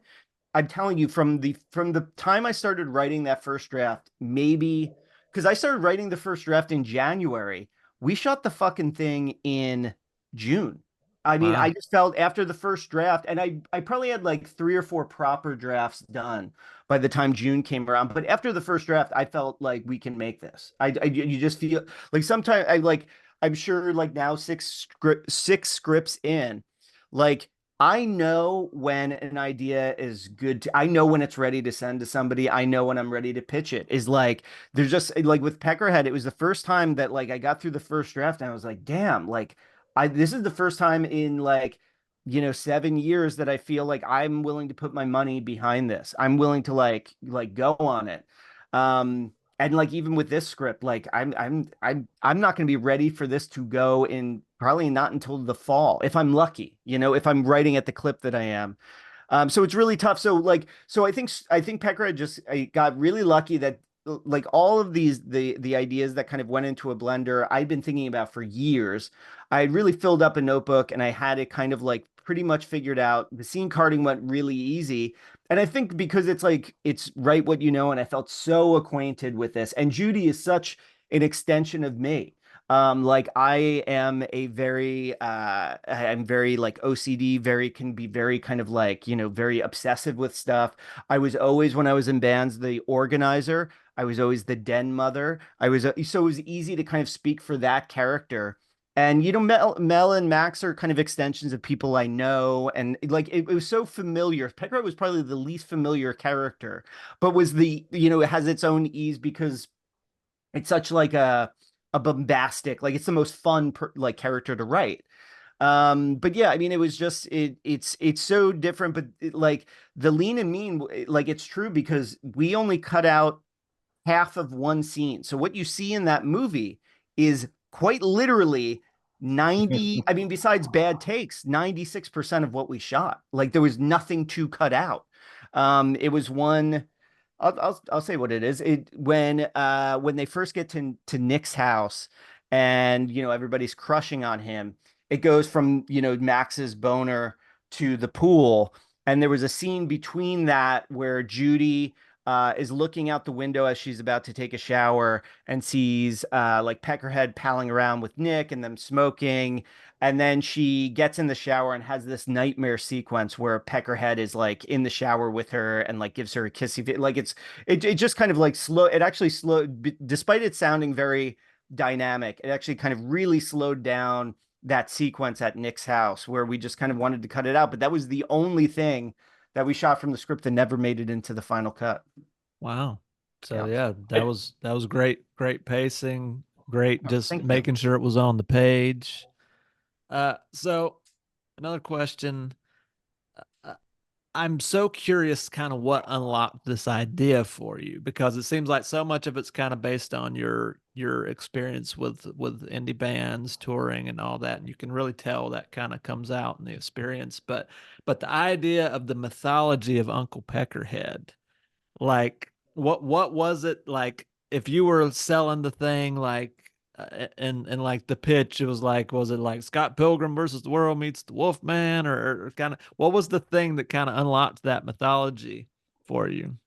I'm telling you, from the time I started writing that first draft, maybe because I started writing the first draft in January, we shot the fucking thing in June. I mean, I Wow. just felt after the first draft, and I probably had like 3 or 4 proper drafts done by the time June came around. But after the first draft, I felt like we can make this. You just feel like sometimes I'm sure like now six scripts in, like I know when an idea is good I know when it's ready to send to somebody. I know when I'm ready to pitch it. Is like there's just like with Peckerhead, it was the first time that like I got through the first draft and I was like, damn, like I this is the first time in like 7 years that I feel like I'm willing to put my money behind this. I'm willing to like go on it. And like even with this script, like I'm not going to be ready for this to go in probably not until the fall, if I'm lucky, if I'm writing at the clip that I am. So it's really tough. So I think Peckerhead just I got really lucky that like all of the ideas that kind of went into a blender I'd been thinking about for years. I really filled up a notebook and I had it kind of like pretty much figured out. The scene carding went really easy. And I think because it's like it's right what you know, and I felt so acquainted with this. And Judy is such an extension of me. Like I am I'm very like OCD, can be very kind of like, very obsessive with stuff. I was always, when I was in bands, the organizer. I was always the den mother. So it was easy to kind of speak for that character. And Mel and Max are kind of extensions of people I know, and like it was so familiar. Peckerhead was probably the least familiar character, but was it has its own ease because it's such like a bombastic, like it's the most fun like character to write. But yeah, I mean, it was just it's so different, but like the lean and mean, like it's true because we only cut out half of one scene. So what you see in that movie is quite literally 90, I mean, besides bad takes, 96% of what we shot. Like there was nothing to cut out. It was one. I'll say what it is. When they first get to Nick's house and everybody's crushing on him, it goes from Max's boner to the pool, and there was a scene between that where Judy is looking out the window as she's about to take a shower and sees like Peckerhead palling around with Nick and them smoking. And then she gets in the shower and has this nightmare sequence where Peckerhead is like in the shower with her and like gives her a kissy face. Like it just kind of like it actually slowed, despite it sounding very dynamic, it actually kind of really slowed down that sequence at Nick's house where we just kind of wanted to cut it out. But that was the only thing that we shot from the script that never made it into the final cut. Wow. So Yeah. yeah, that was great pacing, great just Thank you. making sure it was on the page. So another question. Uh, I'm so curious kind of what unlocked this idea for you, because it seems like so much of it's kind of based on your experience with indie bands touring and all that, and you can really tell that kind of comes out in the experience. But the idea of the mythology of Uncle Peckerhead, like what was it like if you were selling the thing, like and like the pitch, it was like, was it like Scott Pilgrim versus the World meets the Wolfman, or kind of what was the thing that kind of unlocked that mythology for you?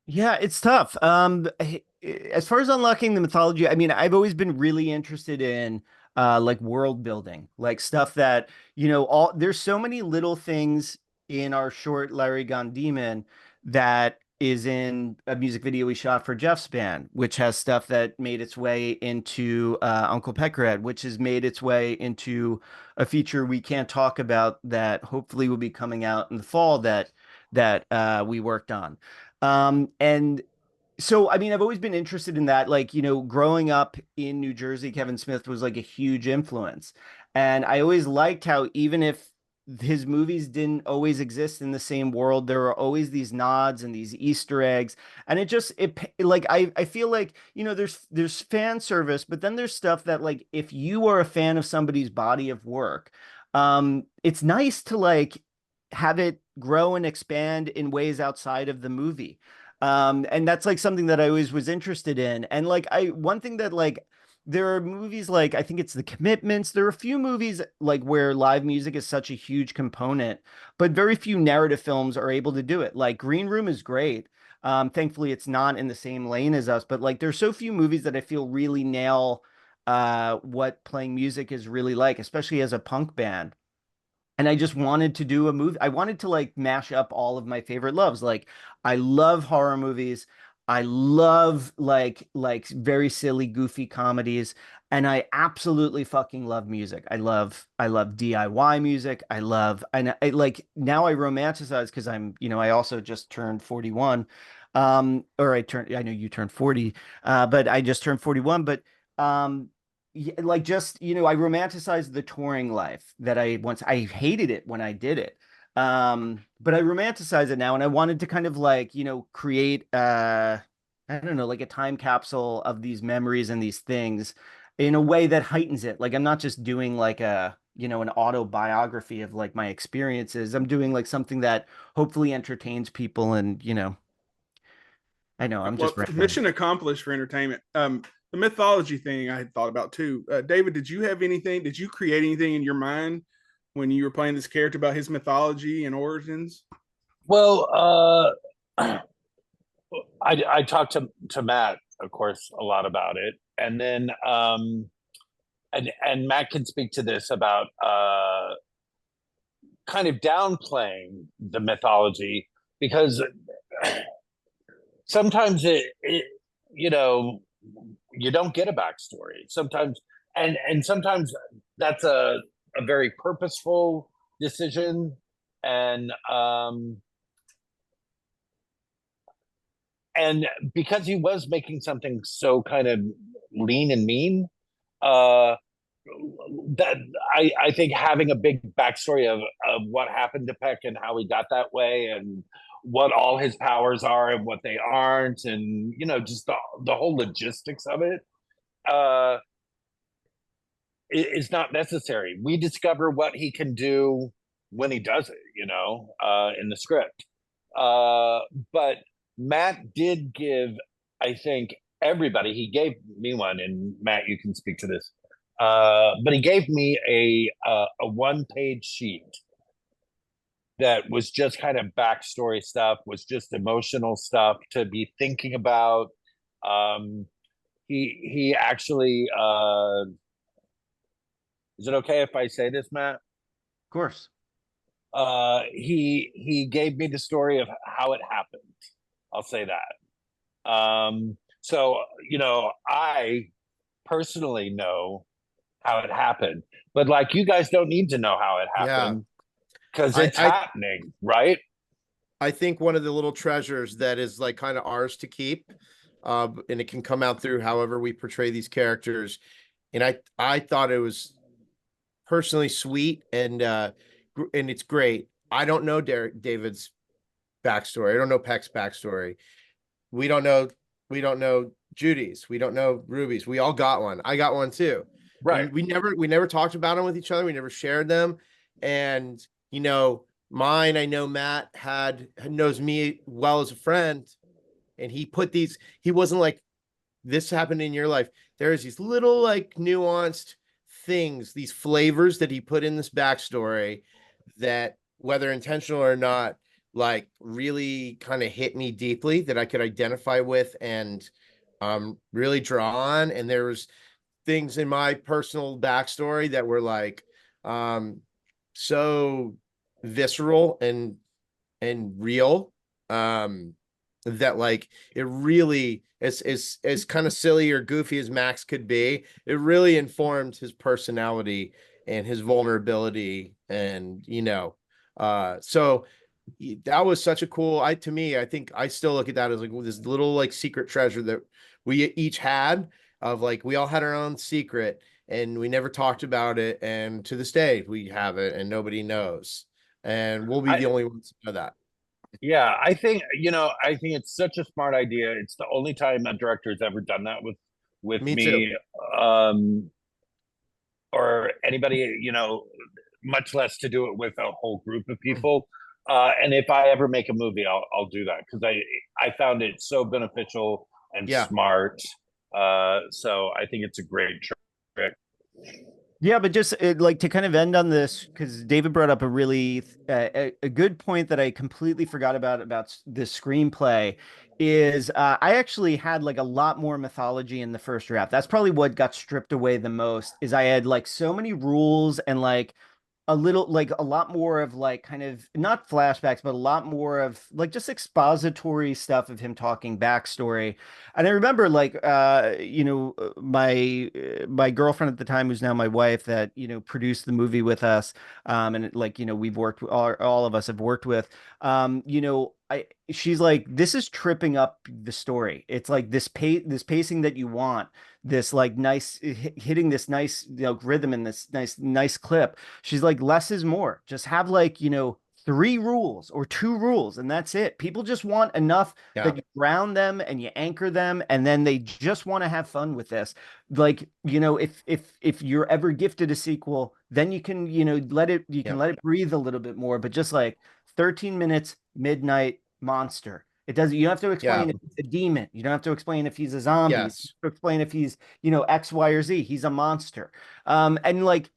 Yeah, it's tough. As far as unlocking the mythology, I mean, I've always been really interested in like world building, like stuff that, all there's so many little things in our short Larry Gone Demon that is in a music video we shot for Jeff's band, which has stuff that made its way into Uncle Peckerhead, which has made its way into a feature we can't talk about that hopefully will be coming out in the fall that we worked on. And so, I mean, I've always been interested in that. Like, growing up in New Jersey, Kevin Smith was like a huge influence. And I always liked how, even if his movies didn't always exist in the same world, there were always these nods and these Easter eggs. And like, I feel like, there's fan service, but then there's stuff that, like, if you are a fan of somebody's body of work, it's nice to like have it grow and expand in ways outside of the movie. And that's like something that I always was interested in. And like one thing that like there are movies like I think it's The Commitments. There are a few movies like where live music is such a huge component, but very few narrative films are able to do it. Like Green Room is great. Thankfully it's not in the same lane as us, but like there's so few movies that I feel really nail what playing music is really like, especially as a punk band. And I just wanted to do a movie. I wanted to like mash up all of my favorite loves. Like I love horror movies. I love like very silly, goofy comedies. and I absolutely fucking love music. I love DIY music. I like now I romanticize because I also just turned 41. I know you turned 40, but I just turned 41. But like just, I romanticize the touring life that I hated it when I did it. But I romanticize it now, and I wanted to kind of like, create I don't know, like a time capsule of these memories and these things in a way that heightens it. Like I'm not just doing like an autobiography of like my experiences. I'm doing like something that hopefully entertains people and, I know I'm Well, just rambling. mission accomplished for entertainment. The mythology thing I had thought about too. David, did you have anything? Did you create anything in your mind when you were playing this character about his mythology and origins? Well, I talked to Matt, of course, a lot about it, and then and Matt can speak to this about kind of downplaying the mythology because sometimes it you know you don't get a backstory sometimes, and sometimes that's a very purposeful decision, and and because he was making something so kind of lean and mean, uh that I think having a big backstory of what happened to Peck and how he got that way and what all his powers are and what they aren't, and just the whole logistics of it uh is not necessary. We discover what he can do when he does it, in the script. But Matt did give, I think, everybody, he gave me one, and Matt, you can speak to this. But he gave me a one-page sheet that was just kind of backstory stuff, was just emotional stuff to be thinking about. He actually is it okay if I say this, Matt? Of course. He gave me the story of how it happened. I'll say that. So I personally know how it happened, but like you guys don't need to know how it happened because it's happening, right? I think one of the little treasures that is like kind of ours to keep, and it can come out through however we portray these characters. And I thought it was personally sweet and it's great. I don't know David's backstory. I don't know Peck's backstory. We don't know Judy's. We don't know Ruby's. We all got one. I got one too. Right. And we never talked about them with each other. We never shared them. And mine, I know Matt knows me well as a friend, and he wasn't like, this happened in your life. There's these little like nuanced things, these flavors that he put in this backstory that, whether intentional or not, like really kind of hit me deeply, that I could identify with and really draw on. And there was things in my personal backstory that were like so visceral and real, that like it really, as kind of silly or goofy as Max could be, it really informed his personality and his vulnerability. And so that was such a cool, I think I still look at that as like this little like secret treasure that we each had, of like we all had our own secret and we never talked about it, and to this day we have it and nobody knows, and we'll be the only ones to know that. Yeah, I think it's such a smart idea. It's the only time a director has ever done that with me, or anybody, much less to do it with a whole group of people. And if I ever make a movie, I'll do that because I found it so beneficial and smart. So I think it's a great trick. Yeah, but just like to kind of end on this, because David brought up a really a good point that I completely forgot about the screenplay, is I actually had like a lot more mythology in the first draft. That's probably what got stripped away the most, is I had like so many rules and like a little like a lot more of like kind of not flashbacks, but a lot more of like just expository stuff of him talking backstory. And I remember like my girlfriend at the time, who's now my wife, that produced the movie with us, and like we've worked, all of us have worked with, she's like, this is tripping up the story. It's like this pacing that you want, this like nice hitting this nice rhythm and this nice clip. She's like, less is more. Just have like 3 rules or 2 rules, and that's it. People just want enough that you ground them and you anchor them, and then they just want to have fun with this. Like, if you're ever gifted a sequel, then you can let it breathe a little bit more. But just like 13 minutes, midnight monster. It doesn't. You don't have to explain if he's a demon. You don't have to explain if he's a zombie. You don't have to explain if he's X, Y, or Z. He's a monster. And like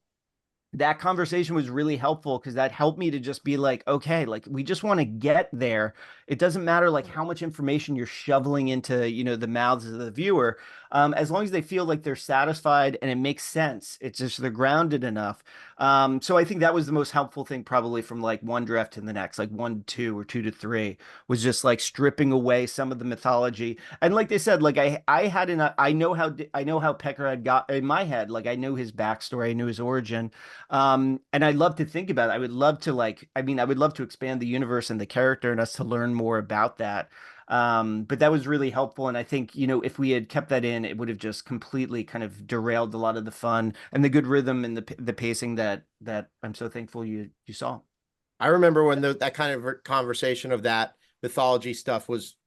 that conversation was really helpful, because that helped me to just be like, okay, like we just want to get there. It doesn't matter like how much information you're shoveling into the mouths of the viewer, as long as they feel like they're satisfied and it makes sense. It's just they're grounded enough. So I think that was the most helpful thing, probably from like one draft to the next, like 1 to 2 or 2 to 3, was just like stripping away some of the mythology. And like they said, like I know how Peckerhead got in my head. Like I knew his backstory, I knew his origin. And I love to think about it. I would love to expand the universe and the character and us to learn more about that. But that was really helpful. And I think, if we had kept that in, it would have just completely kind of derailed a lot of the fun and the good rhythm and the pacing that I'm so thankful you saw. I remember when that kind of conversation of that mythology stuff was,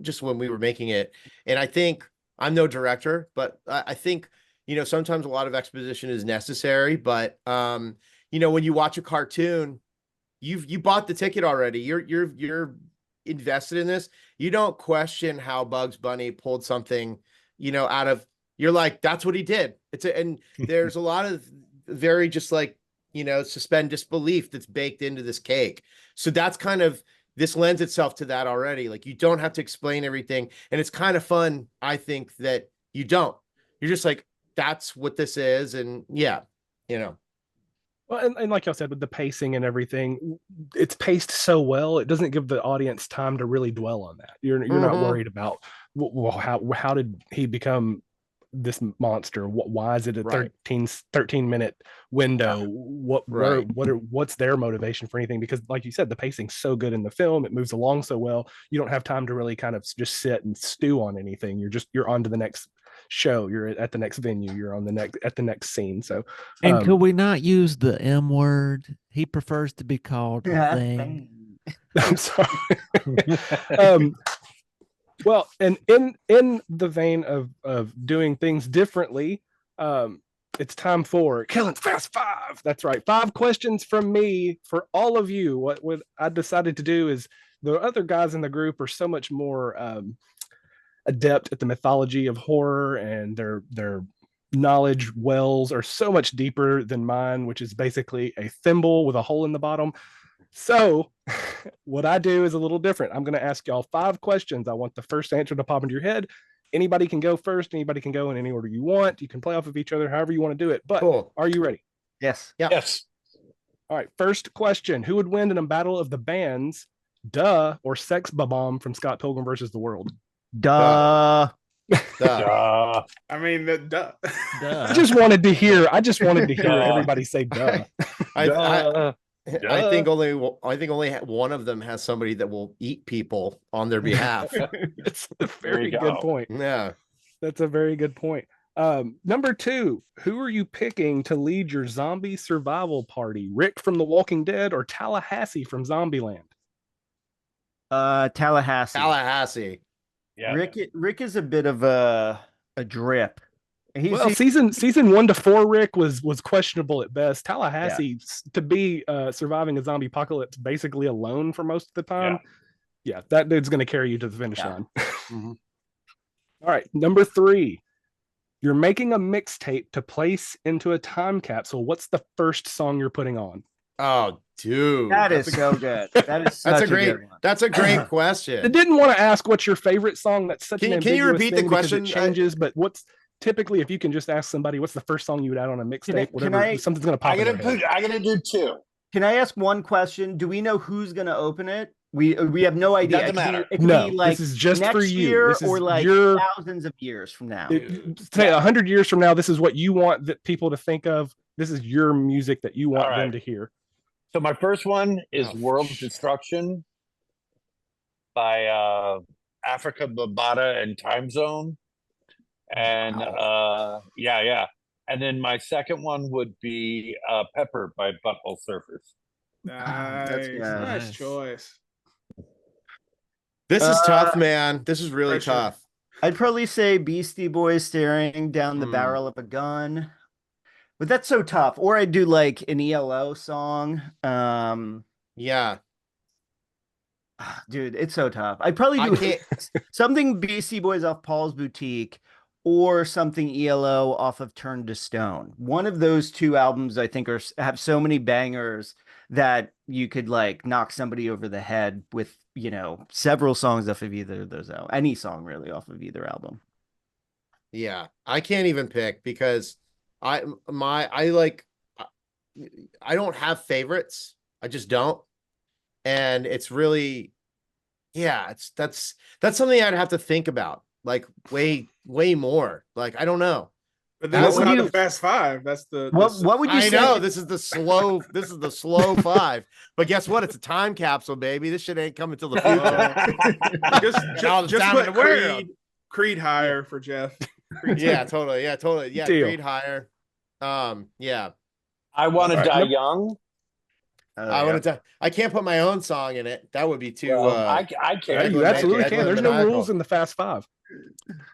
just when we were making it. And I think, I'm no director, but I think, sometimes a lot of exposition is necessary, but, when you watch a cartoon, you bought the ticket already. You're invested in this. You don't question how Bugs Bunny pulled something, out of, you're like, that's what he did. And there's a lot of very just like, suspend disbelief that's baked into this cake. So that's kind of, this lends itself to that already. Like you don't have to explain everything. And it's kind of fun, I think, that you don't. You're just like, that's what this is. And Well, and like y'all said, with the pacing and everything, it's paced so well, it doesn't give the audience time to really dwell on that. You're not worried about, well, how did he become this monster? Why is it a 13-minute window? What's their motivation for anything? Because like you said, the pacing's so good in the film, it moves along so well. You don't have time to really kind of just sit and stew on anything. You're on to the next show, you're at the next venue, you're on at the next scene. So and could we not use the M word? He prefers to be called thing. I'm sorry. Well, and in the vein of doing things differently, it's time for Killing Fast 5. That's right, 5 questions from me for all of you. What I decided to do is, the other guys in the group are so much more adept at the mythology of horror, and their knowledge wells are so much deeper than mine, which is basically a thimble with a hole in the bottom. So what I do is a little different. I'm going to ask y'all 5 questions. I want the first answer to pop into your head. Anybody can go first. Anybody can go in any order you want. You can play off of each other however you want to do it. But Are you ready? Yes. Yeah. Yes. All right. First question. Who would win in a battle of the bands, Duh or Sex Bomb from Scott Pilgrim versus the World? Duh. Duh. I mean, duh. I just wanted to hear everybody say duh. I think only one of them has somebody that will eat people on their behalf. It's a very good point. Yeah, that's a very good point. Number 2, who are you picking to lead your zombie survival party? Rick from The Walking Dead or Tallahassee from Zombieland? Tallahassee. Yeah. Rick is a bit of a drip. Season 1 to 4, Rick was questionable at best. Tallahassee, to be surviving a zombie apocalypse basically alone for most of the time. Yeah, that dude's going to carry you to the finish line. Mm-hmm. All right, number 3. You're making a mixtape to place into a time capsule. What's the first song you're putting on? Oh, dude, that's so good. That's a great question. I didn't want to ask what's your favorite song. That's such an ambiguous you repeat the question? It changes, but what's typically, if you can just ask somebody, what's the first song you would add on a mixtape, can whatever, I- something's gonna pop. I'm gonna do two. Can I ask one question? Do we know who's going to open it? We have no idea. Doesn't matter. It could No, be like this is just next for you. year This is or like your thousands of years from now. say 100 years from now. This is what you want that people to think of. This is your music that you want All right. them to hear. So my first one is Oh, World Destruction by Africa Bambaataa and Time Zone. And yeah. And then my second one would be Pepper by Butthole Surfers. Nice, yeah. nice choice. This is tough, man. This is really Pressure. tough. I'd probably say Beastie Boys staring down the barrel of a gun. But that's so tough. Or I'd do like an ELO song. Yeah. Dude, it's so tough. I'd probably I do can't. something Beastie Boys off Paul's Boutique or something ELO off of Turn to Stone. One of those two albums I think have so many bangers that you could like knock somebody over the head with, you know, several songs off of either of those albums. Any song really off of either album. Yeah, I can't even pick because I don't have favorites. I just don't. And it's really, yeah, that's something I'd have to think about, like way more. Like, I don't know. But then What it's would not you- the fast five. That's the What would you I say? know this is the slow five, but guess what? It's a time capsule, baby. This shit ain't coming till the future. just time put in the world. Creed higher for Jeff. Creed Yeah, totally. Yeah, Deal. Creed higher. Yeah. I Want to All right, Die nope. Young. I want to. I can't put my own song in it. That would be too. I Yeah, can't. you absolutely I'd can. go There's no maniacal. rules in the Fast Five.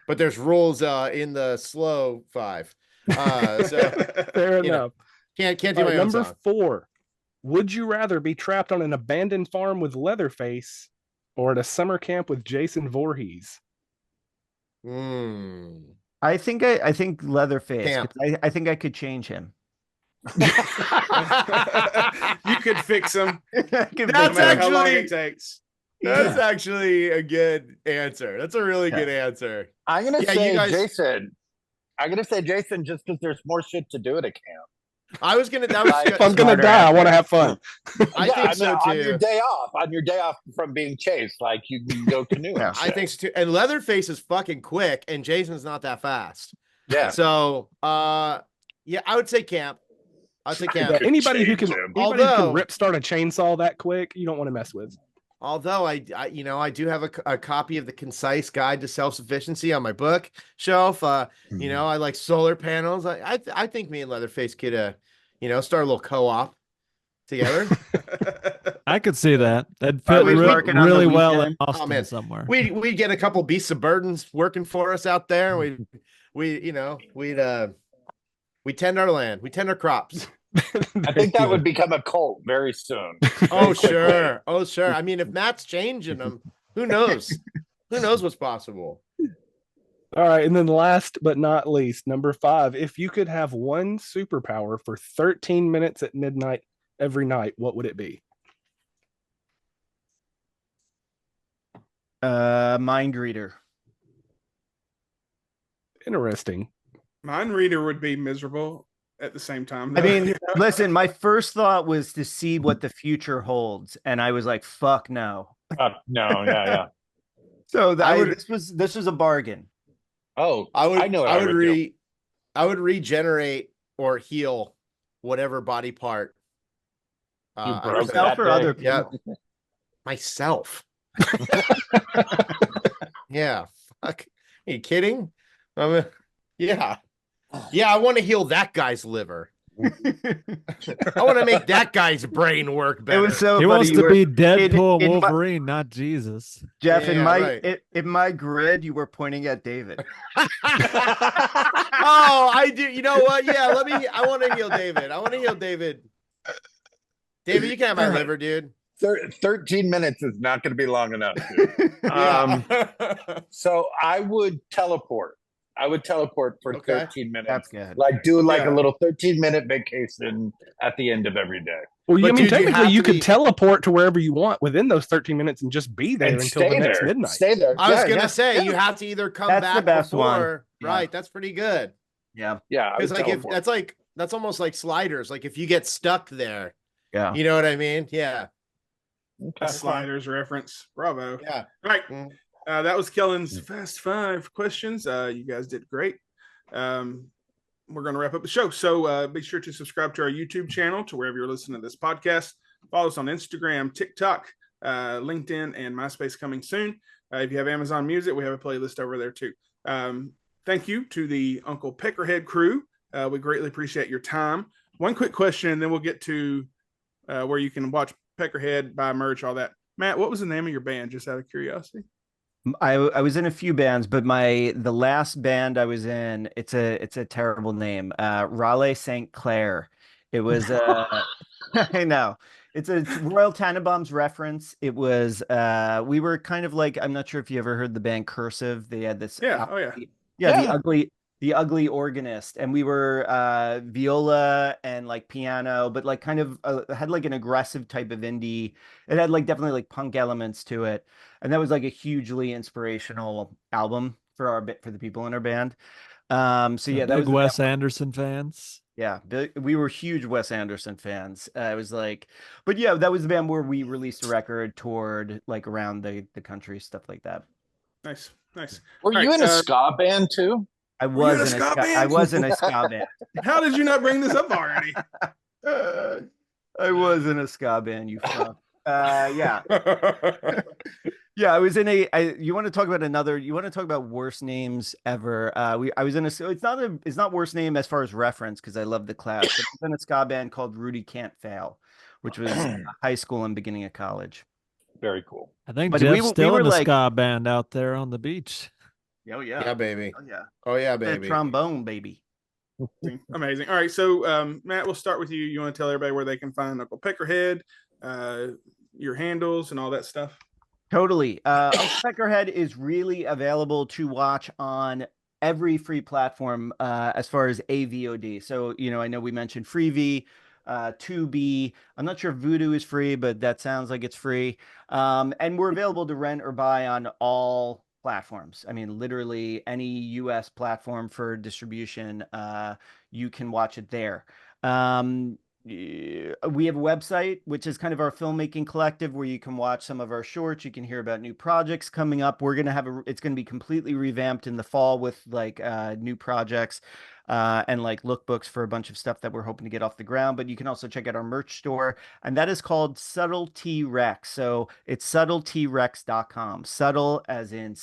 But there's rules in the slow five. So Fair You know, enough. can't do All right, my own number song. 4. Would you rather be trapped on an abandoned farm with Leatherface or at a summer camp with Jason Voorhees? I think Leatherface. Camp. 'Cause I think I could change him. you could fix them. That's No matter how long actually- it takes. That's actually a good answer. That's a really good answer. I'm gonna Yeah, say you guys- Jason. I'm gonna say Jason just because there's more shit to do at a camp. I was gonna. That was. Like, If I'm gonna Smarter die, I want to answer. have fun. I Yeah, think mean, so on your too. day off from being chased, like you can go canoeing. Yeah. and I shit. think so too. And Leatherface is fucking quick, and Jason's not that fast. Yeah. So, yeah, I would say camp. I'd say camp. Yeah, anybody who can change him. Although- rip start a chainsaw that quick, you don't want to mess with. Although I do have a copy of the Concise Guide to Self-Sufficiency on my bookshelf. You know, I like solar panels. I think me and Leatherface could, start a little co-op together. I could see that. That'd fit Always working on the really well in weekend. Austin man. somewhere. We'd get a couple beasts of burdens working for us out there. We'd tend our land. We tend our crops. I think that would become a cult very soon. Oh, sure. Oh, sure. I mean, if Matt's changing them, who knows? Who knows what's possible? All right, and then last but not least, number 5. If you could have one superpower for 13 minutes at midnight every night, what would it be? Mind reader. Interesting. Mind reader would be miserable at the same time. I though. mean, listen, my first thought was to see what the future holds, and I was like, "Fuck no." No, yeah. So would- this was a bargain. Oh, I would. I know what I I would would do. I would regenerate or heal whatever body part. I broke was- Yourself that or day. other Yeah. people. Myself. Yeah. Fuck. Are you kidding? Yeah. Yeah, I want to heal that guy's liver. I want to make that guy's brain work It better. was so He funny. wants You to were- be Deadpool in my- Wolverine, not Jesus. Jeff, Yeah, right. in my grid, you were pointing at David. Oh, I do. You know what? Yeah, I want to heal David. I want to heal David. David, you can have my liver, dude. 13 minutes is not going to be long enough. Dude. Yeah. So I would teleport. I would teleport for Okay. 13 minutes. That's good. Like do like Yeah. a little 13-minute vacation at the end of every day. Well, But I mean, dude, you technically, have you to could be- teleport to wherever you want within those 13 minutes and just be there And until the stay next there. midnight. Stay there. I was Yeah, gonna yeah, say yeah. you have to either come That's the back best before, one. Yeah. right? That's pretty good. Yeah. Yeah, I would Because teleport. that's almost like sliders. Like if you get stuck there, Yeah. you know what I mean? Yeah. Okay. Sliders reference. Bravo. Yeah. All right. Mm. That was Kellen's Fast 5 questions. You guys did great. We're going to wrap up the show. So be sure to subscribe to our YouTube channel, to wherever you're listening to this podcast. Follow us on Instagram, TikTok, LinkedIn, and MySpace coming soon. If you have Amazon Music, we have a playlist over there too. Thank you to the Uncle Peckerhead crew. We greatly appreciate your time. One quick question, and then we'll get to where you can watch Peckerhead, buy merch, all that. Matt, what was the name of your band, just out of curiosity? I was in a few bands, but the last band I was in, it's a terrible name. Raleigh St. Clair. It was I know. It's a Royal Tenenbaums reference. It was we were kind of like, I'm not sure if you ever heard the band Cursive. They had this Yeah. Oh, yeah. yeah, the ugly organist, and we were viola and like piano, but like kind of had like an aggressive type of indie. It had like definitely like punk elements to it, and that was like a hugely inspirational album for the people in our band. So yeah, that Big was the Wes band. Anderson fans. Yeah, we were huge Wes Anderson fans. It was like, but yeah, that was the band where we released a record, toured like around the country, stuff like that. Nice. Nice. Were All you right, in a ska band too? I Were you in a was in a ska ska, I band? was in a ska band. How did you not bring this up already? I was in a ska band, you fuck. Yeah. Yeah, I was in you want to talk about you want to talk about worst names ever? I was in it's not worst name as far as reference, because I love the class, but I was in a ska band called Rudy Can't Fail, which was high school and beginning of college. Very cool. I think But Jeff's still were in the like, ska band out there on the beach. oh yeah. Yeah, baby. Oh yeah. Oh yeah, That baby. trombone, baby. Amazing. All right. So, Matt, we'll start with you. You want to tell everybody where they can find Uncle Peckerhead, your handles, and all that stuff? Totally. Uncle Peckerhead is really available to watch on every free platform as far as AVOD. So, I know we mentioned Freevee, Tubi. I'm not sure if Vudu is free, but that sounds like it's free. And we're available to rent or buy on all platforms. I mean, literally any US platform for distribution, you can watch it there. We have a website, which is kind of our filmmaking collective, where you can watch some of our shorts. You can hear about new projects coming up. We're going to have it's going to be completely revamped in the fall with like new projects and like lookbooks for a bunch of stuff that we're hoping to get off the ground. But you can also check out our merch store, and that is called Subtlety Rex. So it's subtletyrex.com. Subtle as in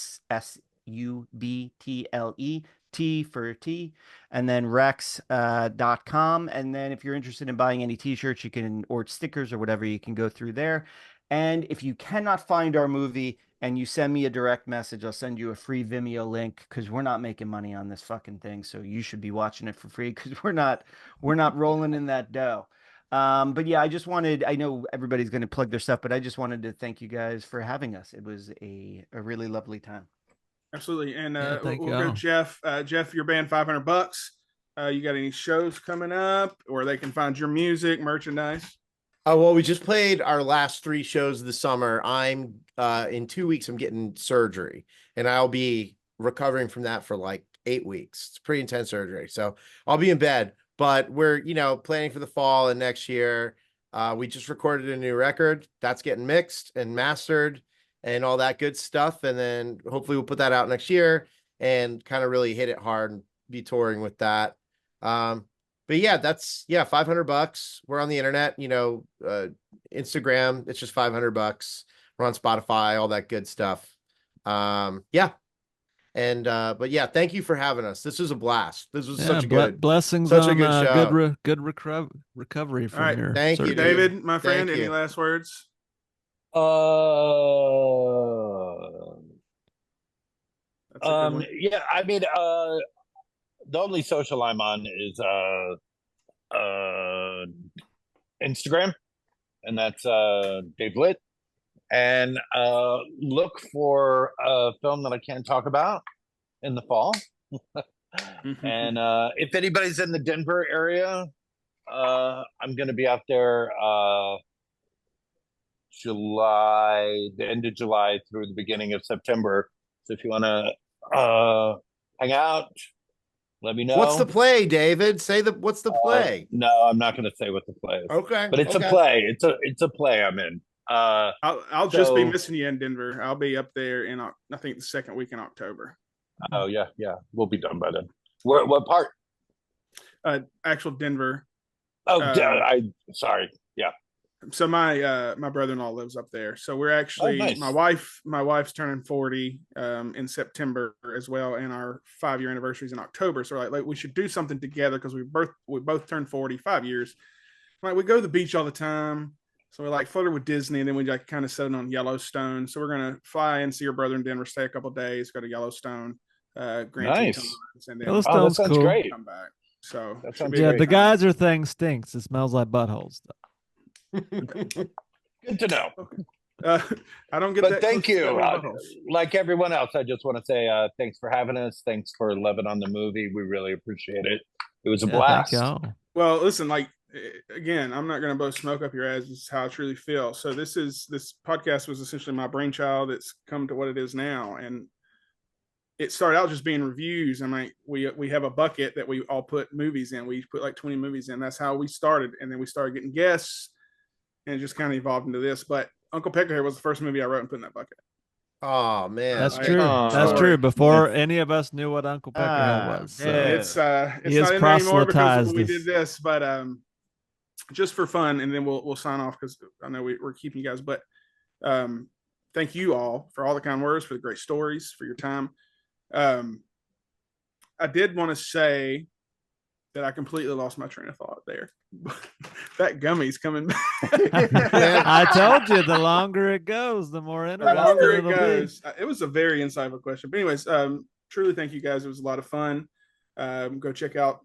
SUBTLE. T for T, and then rex.com. And then if you're interested in buying any t-shirts, or stickers or whatever, you can go through there. And if you cannot find our movie and you send me a direct message, I'll send you a free Vimeo link, because we're not making money on this fucking thing. So you should be watching it for free, because we're not rolling in that dough. But yeah, I know everybody's going to plug their stuff, but I just wanted to thank you guys for having us. It was a really lovely time. Absolutely. And thank we'll you. go Jeff. Jeff, your band $500. You got any shows coming up, or they can find your music, merchandise? Well, we just played our last 3 shows this summer. I'm in 2 weeks, I'm getting surgery, and I'll be recovering from that for like 8 weeks. It's pretty intense surgery. So I'll be in bed, but we're, planning for the fall and next year. We just recorded a new record that's getting mixed and mastered and all that good stuff. And then hopefully we'll put that out next year and kind of really hit it hard and be touring with that. But yeah, that's $500. We're on the internet, Instagram, it's just $500. We're on Spotify, all that good stuff. Yeah. And but yeah, thank you for having us. This was a blast. This was such a good blessings such a on good show. good recovery from All right. your Thank you, surgery. David, my friend, Thank any you. last words? That's That's a good one. yeah, I mean, the only social I'm on is Instagram, and that's Dave Litt. And look for a film that I can't talk about in the fall. And if anybody's in the Denver area, I'm going to be out there the end of July through the beginning of September. So if you want to hang out, let me know. What's the play, David? What's the play? No, I'm not going to say what the play is. Okay, but it's a play. It's a play I'm in. I'll just be missing you in Denver. I'll be up there in I think the second week in October. Oh yeah, we'll be done by then. What part? Actual Denver. Oh, sorry. Yeah. So my brother-in-law lives up there. So we're actually nice. my wife's turning 40 in September as well, and our 5-year anniversary is in October. So like we should do something together because we both turned 40, 5 years. Like we go to the beach all the time. So we like flirted with Disney, and then we like kind of settled on Yellowstone. So we're gonna fly and see your brother in Denver, stay a couple of days, go to Yellowstone, Grand nice. Tetons, and then Yellowstone's that sounds cool. great. Come back. So That sounds Yeah, great. the geyser thing stinks. It smells like buttholes. Good to know. I don't get But that. thank close to you. that many buttholes. Like everyone else, I just want to say thanks for having us. Thanks for loving on the movie. We really appreciate it. It was a blast. Thank y'all. Well, listen, like again, I'm not going to blow smoke up your ass. This is how I truly feel. So this podcast was essentially my brainchild. It's come to what it is now, and it started out just being reviews. And like we have a bucket that we all put movies in. We put like 20 movies in. That's how we started, and then we started getting guests, and it just kind of evolved into this. But Uncle Peckerhead was the first movie I wrote and put in that bucket. Oh man, That's true. That's sorry. true. Before any of us knew what Uncle Peckerhead was. So. It's not in there anymore because we did this, but just for fun, and then we'll sign off because I know we're keeping you guys. But thank you all for all the kind words, for the great stories, for your time. I did want to say that I completely lost my train of thought there. That gummy's coming back. I told you, the longer it goes, the more interesting The longer it it'll goes. It was a very insightful question. But anyways, truly thank you guys. It was a lot of fun. Go check out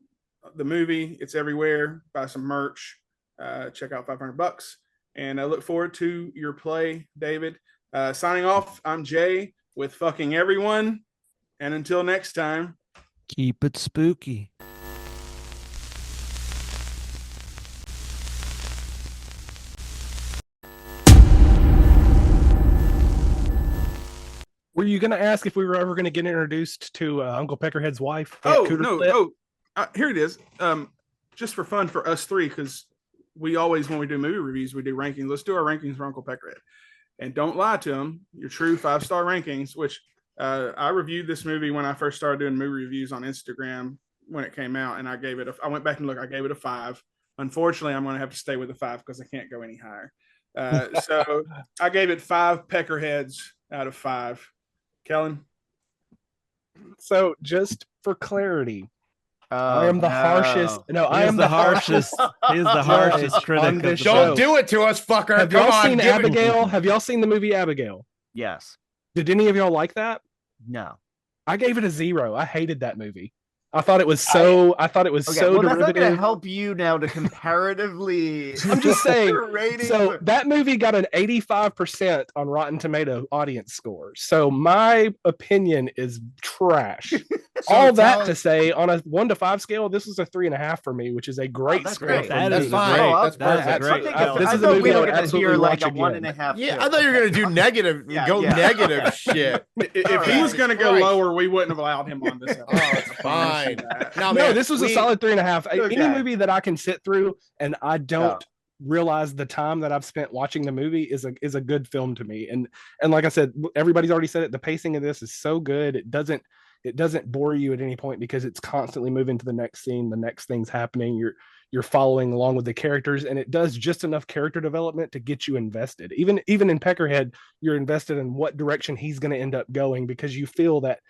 the movie. It's everywhere. Buy some merch. Check out $500. And I look forward to your play, David. Signing off, I'm Jay with fucking everyone. And until next time, keep it spooky. Were you going to ask if we were ever going to get introduced to Uncle Peckerhead's wife? Oh, no. Here it is. Just for fun for us three, because we always, when we do movie reviews, we do rankings. Let's do our rankings for Uncle Peckerhead. And don't lie to him. Your true 5-star rankings, which I reviewed this movie when I first started doing movie reviews on Instagram when it came out. And I went back and looked, I gave it a 5. Unfortunately, I'm going to have to stay with a 5 because I can't go any higher. So I gave it 5 Peckerheads out of 5. Kellen? So just for clarity, I am the harshest. No, I am the harshest. He's the harshest critic on of this the show. Don't do it to us, fucker. Have y'all seen Abigail? Have y'all seen the movie Abigail? Yes. Did any of y'all like that? No. I gave it a 0. I hated that movie. I thought it was so. I thought it was so well, that's not going to derivative. help you now to comparatively. I'm just saying. rating. So that movie got an 85% on Rotten Tomato audience score. So my opinion is trash. All that to say, on a 1 to 5 scale, this is a 3.5 for me, which is a great that's score. great. That That's is fine. great. That's That is a great. This I is a thought movie we I were would going to absolutely hear like watch a again. 1.5. Yeah, I thought you were gonna do negative. Yeah. Negative shit. If he was going to go lower, we wouldn't have allowed him on this episode. Oh, it's fine. No, man, this was a solid 3.5. Okay. Any movie that I can sit through and I don't realize the time that I've spent watching the movie is a good film to me. And like I said, everybody's already said it. The pacing of this is so good. It doesn't bore you at any point because it's constantly moving to the next scene. The next thing's happening. You're following along with the characters, and it does just enough character development to get you invested. Even in Peckerhead, you're invested in what direction he's going to end up going because you feel that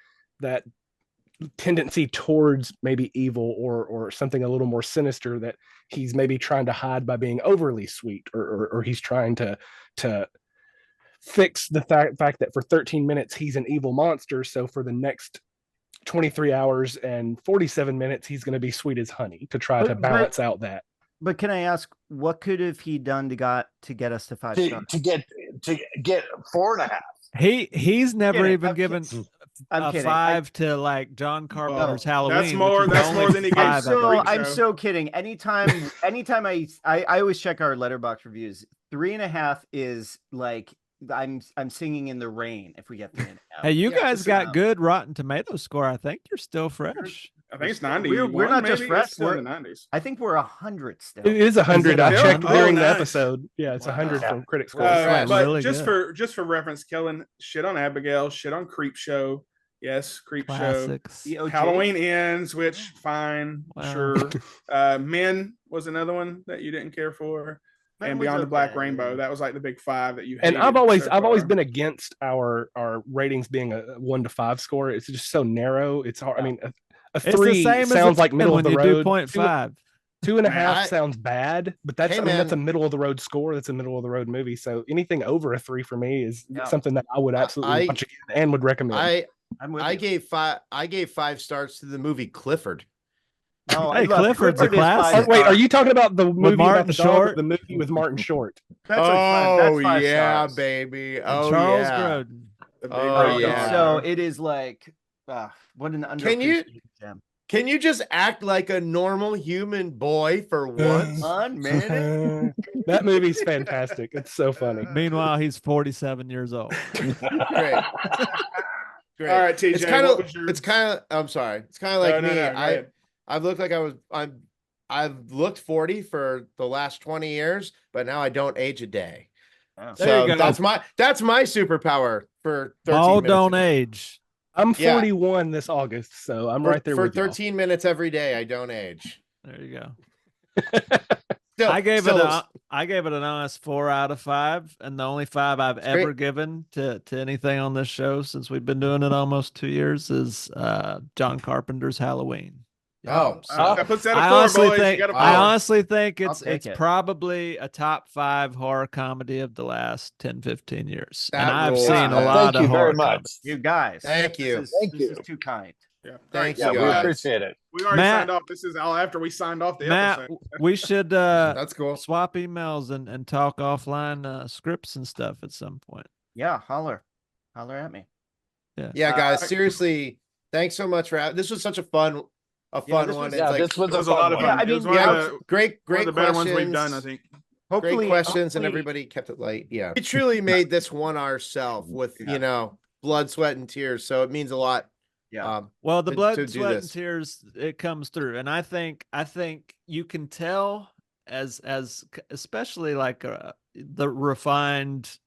tendency towards maybe evil or something a little more sinister that he's maybe trying to hide by being overly sweet or he's trying to fix the fact that for 13 minutes he's an evil monster. So for the next 23 hours and 47 minutes, he's going to be sweet as honey to try to balance out that. But can I ask, what could have he done to get us to 5 stars? To get 4.5. He's never even given I'm a kidding. 5 to like John Carpenter's Halloween. That's more. which is That's only more than he gave 5 Creep episodes. Show. I'm so kidding. Anytime I always check our letterbox reviews. 3.5 is like I'm singing in the rain if we get 3.5. Hey, you guys got um, good Rotten Tomato score. I think you're still fresh. I think it's still- 90. we're not just maybe? fresh, It's still in we're- the 90s. I think we're 100 still. It is 100. I it checked 100? during Oh, the nice. episode. Yeah, it's 100 Wow. from critic score. Fresh. But Really just good. for reference, Kellen shit on Abigail, shit on Creep Show. Yes, Creep Classics. The OG. Show. Halloween Ends, which fine, Wow. sure. Men was another one that you didn't care for. Men And was Beyond the Black okay. Rainbow. That was like the big 5 that you And hated I've always so always far. been against our ratings being a 1 to 5 score. It's just so narrow. It's hard. I mean, a It's the 3 same as sounds a like 10 middle when of the you do road. 0.5. 2.5 I- sounds bad, but that's Hey, I mean that's a man. middle of the road score. That's a middle of the road movie. So anything over a 3 for me is Yeah. something that I would absolutely I- watch again and would recommend. I'm with I you. gave 5 stars to the movie Clifford. Oh, Hey, I love Clifford's a Clifford is classic. five Wait, are stars. you talking about the movie Martin about the dog or Short? the movie with Martin Short? That's that's 5 yeah, stars. baby. And Oh Charles yeah. Grodin. The big Oh, red yeah. dog. So it is like, what an Can you- underappreciated gem. Can you just act like a normal human boy for once? 1 minute. That movie's fantastic. It's so funny. Meanwhile, he's 47 years old. Great. Great. All right, TJ, It's kind what of. was your- It's kind of. I'm sorry. It's kind of like me. go ahead. I've looked like I was. I've looked 40 for the last 20 years, but now I don't age a day. Wow. There So you go. that's my superpower for 13 All minutes. don't age. I'm Yeah. 41 this August, so I'm right there for with y'all. 13 minutes every day. I don't age. There you go. Still, I gave still it an honest 4 out of 5, and the only 5 I've ever great. given to anything on this show since we've been doing it almost 2 years is John Carpenter's Halloween. Oh, That puts that I at 4, honestly boys. think You got a I 4. honestly think I'll it's take it. probably a top 5 horror comedy of the last 10, 15 years. That And I've rules. seen Yeah. a Thank lot Thank of you horror very much. comedies. You guys. Thank you. Thank This you. is too kind. Yeah. Thank Yeah, you, we guys. appreciate it. We already Matt- signed off. This is all after we signed off the Matt, episode. we should That's cool. swap emails and talk offline scripts and stuff at some point. Yeah, holler at me. Yeah, guys. Seriously, thanks so much for having. This was such a fun this one. was- It's Yeah, like this was It a was a lot fun of one. fun. Yeah, I It was mean, one yeah, of the, great one of the better ones we've questions. done, I think. Hopefully, Great questions, and hopefully- everybody kept it light. Yeah, we truly made this one ourselves with blood, sweat, and tears. So it means a lot. Yeah. Well, the to blood, do sweat, and this. tears, it comes through, and I think you can tell as especially like the refined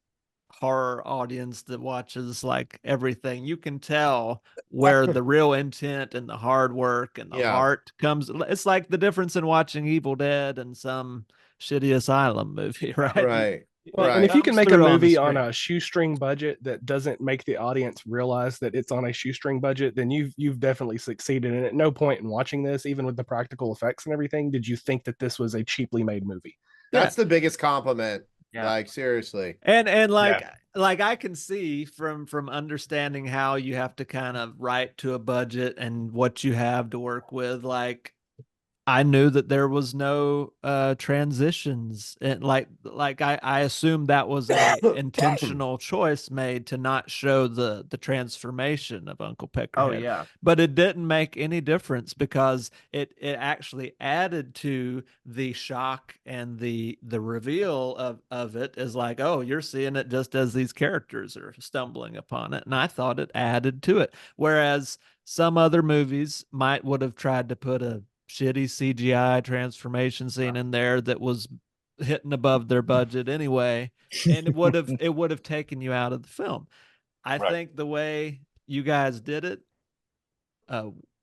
horror audience that watches like everything. You can tell where the real intent and the hard work and the Yeah. heart comes. It's like the difference in watching Evil Dead and some shitty asylum movie, right? Right. Well, Right. and if you can Comes make a through on the movie on screen. a shoestring budget that doesn't make the audience realize that it's on a shoestring budget, then you've definitely succeeded. And at no point in watching this, even with the practical effects and everything, did you think that this was a cheaply made movie. That's the biggest compliment. Yeah. Like seriously. And like I can see from understanding how you have to kind of write to a budget and what you have to work with. Like I knew that there was no transitions, and like I assumed that was an intentional choice made to not show the transformation of Uncle Peckerhead. Oh yeah. But it didn't make any difference because it actually added to the shock and the reveal of it as like, oh, you're seeing it just as these characters are stumbling upon it. And I thought it added to it. Whereas some other movies would have tried to put a shitty CGI transformation scene in there that was hitting above their budget anyway, and it would have taken you out of the film. I think the way you guys did it,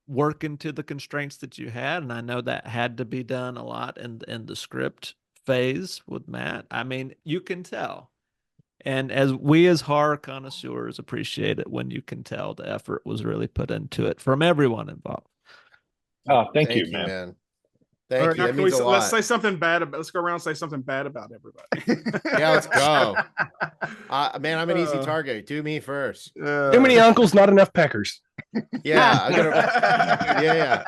working to the constraints that you had, and I know that had to be done a lot in the script phase with Matt. I mean, you can tell. And as horror connoisseurs appreciate it when you can tell the effort was really put into it from everyone involved. Oh, thank you, man. Thank All right, you. now That can means a lot. let's say something bad about. Let's go around and say something bad about everybody. Yeah, let's go. Man, I'm an easy target. Do me first. Too many uncles, not enough peckers. Yeah, I'm gonna, yeah.